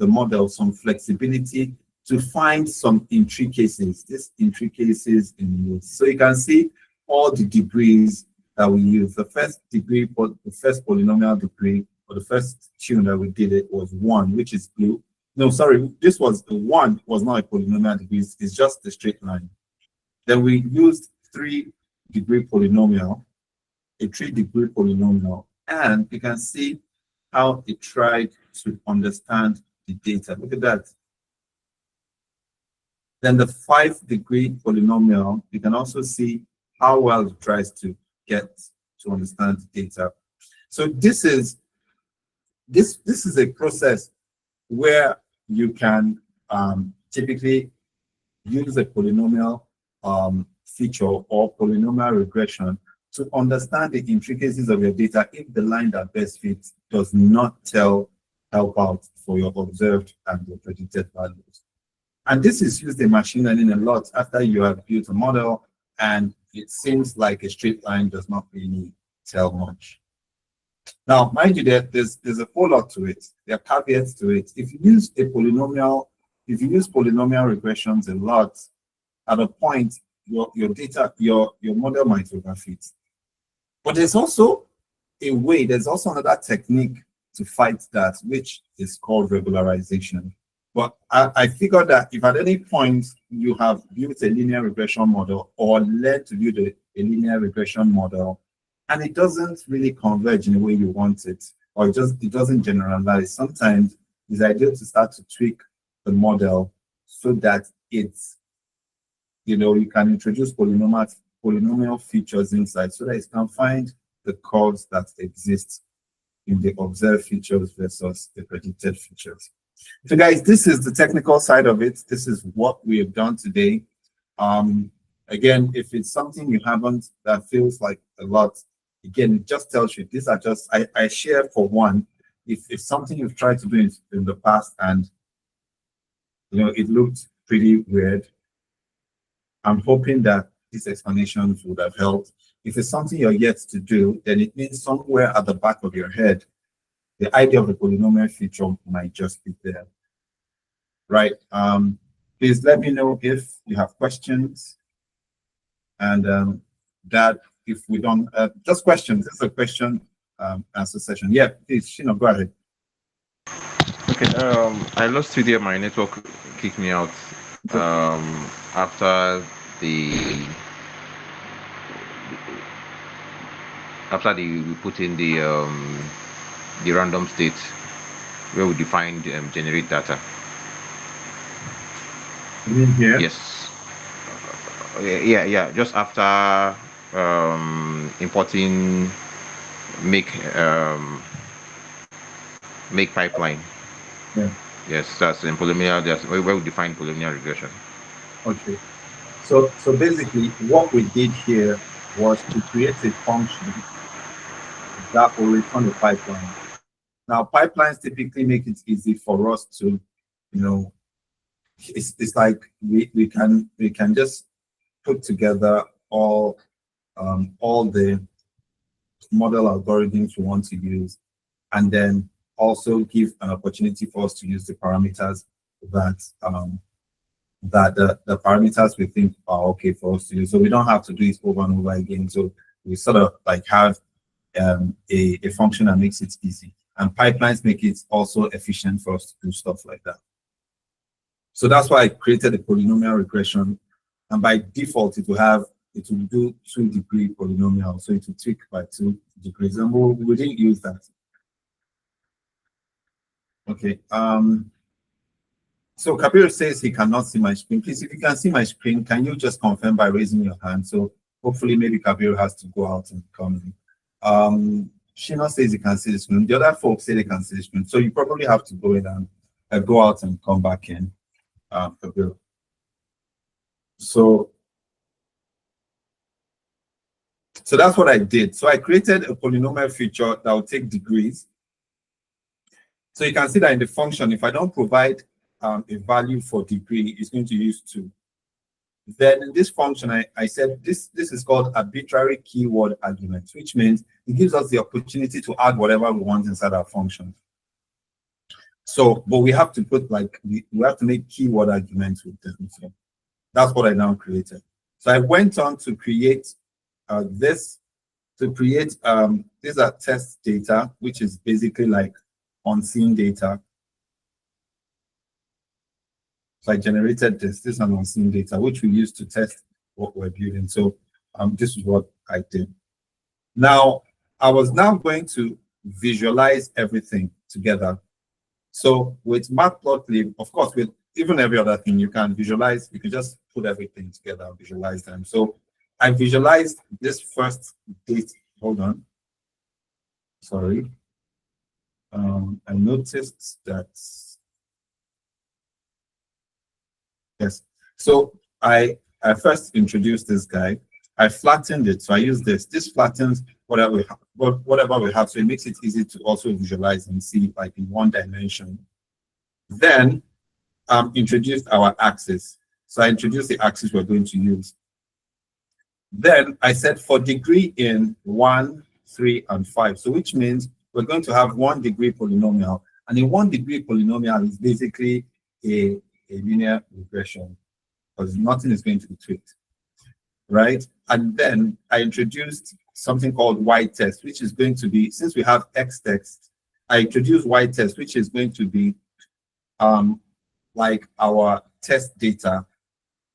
[SPEAKER 1] model some flexibility to find some intricacies, these intricacies in use. So you can see all the degrees that we use. The first polynomial degree, or the first tune that we did it was 1, which is blue. No, sorry, this was the 1 was not a polynomial degree, it's just a straight line. Then we used 3-degree polynomial, a 3-degree polynomial, and you can see how it tried to understand the data. Look at that. Then the 5-degree polynomial, you can also see how well it tries to get to understand the data. So this is a process where you can typically use a polynomial feature or polynomial regression to understand the intricacies of your data if the line that best fits does not help out for your observed and your predicted values. And this is used in machine learning a lot after you have built a model and it seems like a straight line does not really tell much. Now, mind you, there's a whole lot to it. There are caveats to it. If you use polynomial regressions a lot, at a point, your model might overfit. But there's also another technique to fight that, which is called regularization. But I figured that if at any point you have built a linear regression model or learned to build a linear regression model, and it doesn't really converge in the way you want it, or it doesn't generalize, sometimes it's ideal to start to tweak the model so that it's, you can introduce polynomial features inside so that it can find the curves that exist in the observed features versus the predicted features. So guys, this is the technical side of it. This is what we have done today. Again, if it's something you haven't, that feels like a lot, again, it just tells you, these are just, I share for one, if it's something you've tried to do in the past and, it looked pretty weird, I'm hoping that these explanations would have helped. If it's something you're yet to do, then it means somewhere at the back of your head, the idea of the polynomial feature might just be there, right? Please let me know if you have questions, and that if we don't, just questions. This is a question answer session. Yeah, please, Shino, go ahead.
[SPEAKER 3] Okay, I lost video. My network kicked me out after we put in the random state where we defined generate data.
[SPEAKER 1] You mean here?
[SPEAKER 3] Yes. Yeah. Just after importing make pipeline.
[SPEAKER 1] Yeah.
[SPEAKER 3] Yes, that's in polynomial. That's where we define polynomial regression.
[SPEAKER 1] Okay. So basically, what we did here was to create a function that will return a pipeline. Now, pipelines typically make it easy for us to, it's like we can just put together all the model algorithms we want to use, and then also give an opportunity for us to use the parameters that the parameters we think are okay for us to use. So we don't have to do it over and over again. So we sort of like have a function that makes it easy. And pipelines make it also efficient for us to do stuff like that. So that's why I created a polynomial regression. And by default, it will do 2-degree polynomial. So it will tweak by 2 degrees. And we didn't use that. Okay. So Kabir says he cannot see my screen. Please, if you can see my screen, can you just confirm by raising your hand? So hopefully maybe Kabir has to go out and come in. Shina says he can see the screen. The other folks say they can see the screen. So you probably have to go in and go out and come back in, Kabir. So that's what I did. So I created a polynomial feature that will take degrees. So you can see that in the function, if I don't provide a value for degree, it's going to use 2. Then in this function, I said this is called arbitrary keyword arguments, which means it gives us the opportunity to add whatever we want inside our function. So, but we have to put we have to make keyword arguments with them. So that's what I now created. So I went on to create these are test data, which is basically like unseen data. So I generated this is an unseen data, which we use to test what we're building. So this is what I did. Now, I was now going to visualize everything together. So with Matplotlib, of course, with even every other thing, you can visualize, you can just put everything together and visualize them. So I visualized this first date. Hold on. Sorry. I noticed that. Yes. So I first introduced this guy. I flattened it. So I use this. This flattens whatever we have. So it makes it easy to also visualize and see like in one dimension. Then introduced our axis. So I introduced the axis we're going to use. Then I said for degree in 1, 3, and 5. So which means we're going to have 1-degree polynomial. And a 1-degree polynomial is basically a linear regression because nothing is going to be tweaked, right? And then I introduced something called y-test, which is going to be, since we have x-test, I introduced y-test, which is going to be like our test data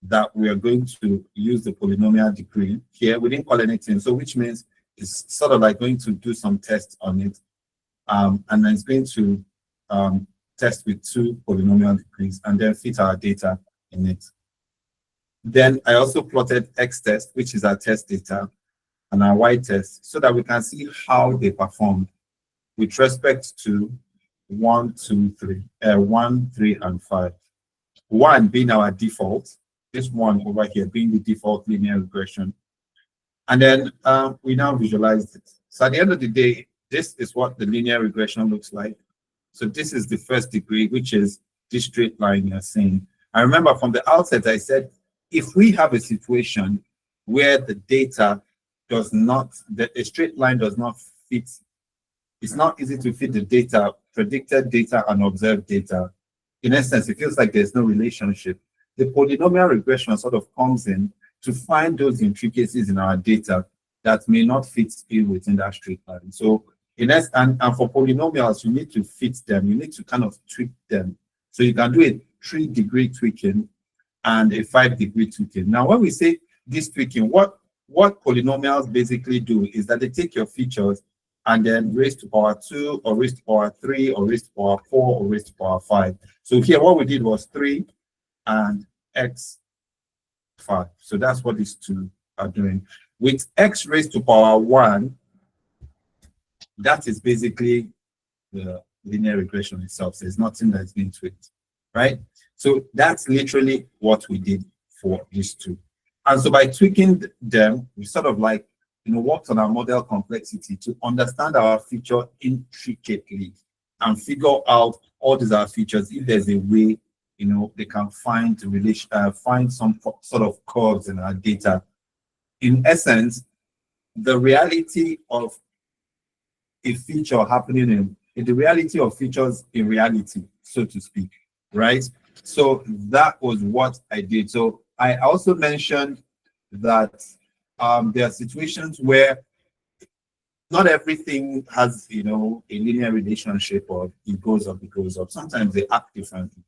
[SPEAKER 1] that we are going to use the polynomial degree. Here, we didn't call anything, so which means it's sort of like going to do some tests on it. And then it's going to test with 2 polynomial degrees and then fit our data in it. Then I also plotted x-test, which is our test data, and our y-test, so that we can see how they performed with respect to 1, 2, 3, 1, 3, and 5. 1 being our default, this one over here being the default linear regression. And then we now visualize it. So at the end of the day, this is what the linear regression looks like. So this is the first degree, which is this straight line you're seeing. I remember from the outset, I said, if we have a situation where the data does not, a straight line does not fit, it's not easy to fit the data, predicted data and observed data. In essence, it feels like there's no relationship. The polynomial regression sort of comes in to find those intricacies in our data that may not fit in within that straight line. So in essence, and for polynomials, you need to fit them. You need to kind of tweak them. So you can do a 3-degree tweaking and a 5-degree tweaking. Now, when we say this tweaking, what polynomials basically do is that they take your features and then raise to power 2 or raise to power 3 or raise to power 4 or raise to power 5. So here what we did was 3 and x 5. So that's what these two are doing. With x raised to power 1, that is basically the linear regression itself. So there's nothing that's been tweaked, right? So that's literally what we did for these two. And so by tweaking them, we sort of like, worked on our model complexity to understand our feature intricately. and figure out all these are features. If there's a way, they can find the relation, find some sort of curves in our data. In essence, the reality of a feature happening in the reality of features in reality, so to speak, right? So that was what I did. So I also mentioned that there are situations where not everything has, a linear relationship, or it goes up, it goes up. Sometimes they act differently.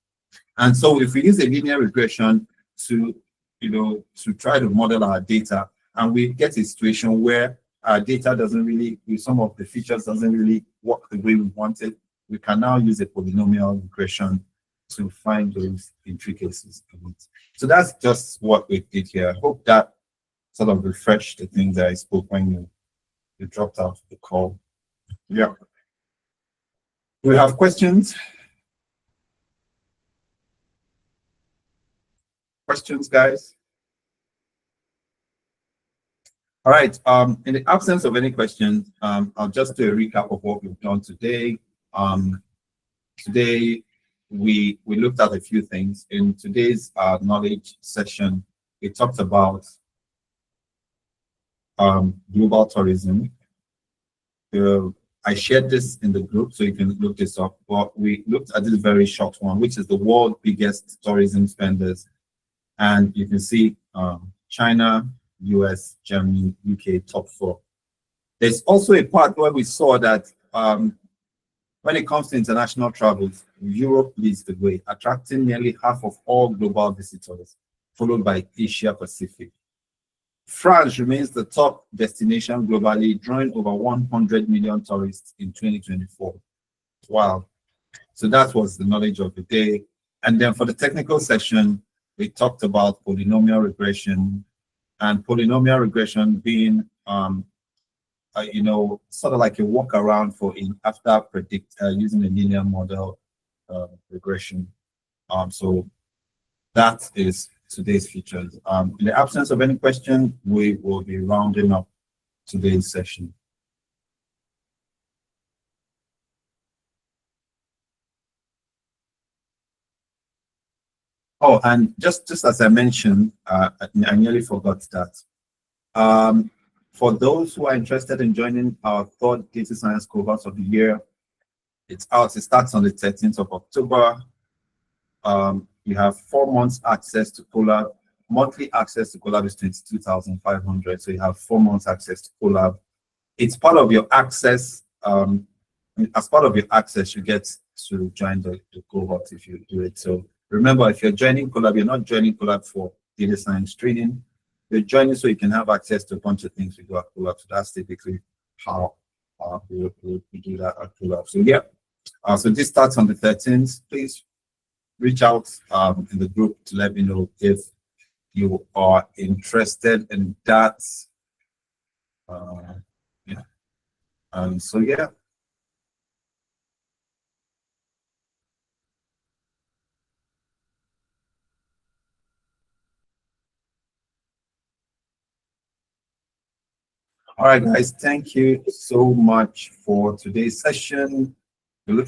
[SPEAKER 1] And so if we use a linear regression to, to try to model our data, and we get a situation where our data doesn't really, with some of the features doesn't really work the way we want it, we can now use a polynomial regression to find those intricacies of it. So that's just what we did here. I hope that sort of refreshed the things that I spoke when you dropped out of the call. Yeah. We have questions? Questions, guys? All right. In the absence of any questions, I'll just do a recap of what we've done today. Today, we looked at a few things. In today's knowledge session, we talked about global tourism. I shared this in the group, so you can look this up. But we looked at this very short one, which is the world's biggest tourism spenders. And you can see China, US, Germany, UK, top 4. There's also a part where we saw that when it comes to international travels, Europe leads the way, attracting nearly half of all global visitors, followed by Asia Pacific. France remains the top destination globally, drawing over 100 million tourists in 2024. Wow. So that was the knowledge of the day. And then for the technical session, we talked about polynomial regression, and polynomial regression being, sort of like a workaround for after using a linear model regression. So that is today's features. In the absence of any question, we will be rounding up today's session. Oh, and just as I mentioned, I nearly forgot that. For those who are interested in joining our third data science cohort of the year, it's out. It starts on the 13th of October. You have 4 months access to Colab. Monthly access to Colab is 22,500. So you have 4 months access to Colab. It's part of your access. As part of your access, you get to join the cohort if you do it. So remember, if you're joining Colab, you're not joining Colab for data science training. You're joining so you can have access to a bunch of things we do at Colab. So that's typically how we do that at Colab. So yeah, so this starts on the 13th. Please reach out in the group to let me know if you are interested in that. Yeah. So yeah. All right, guys, thank you so much for today's session.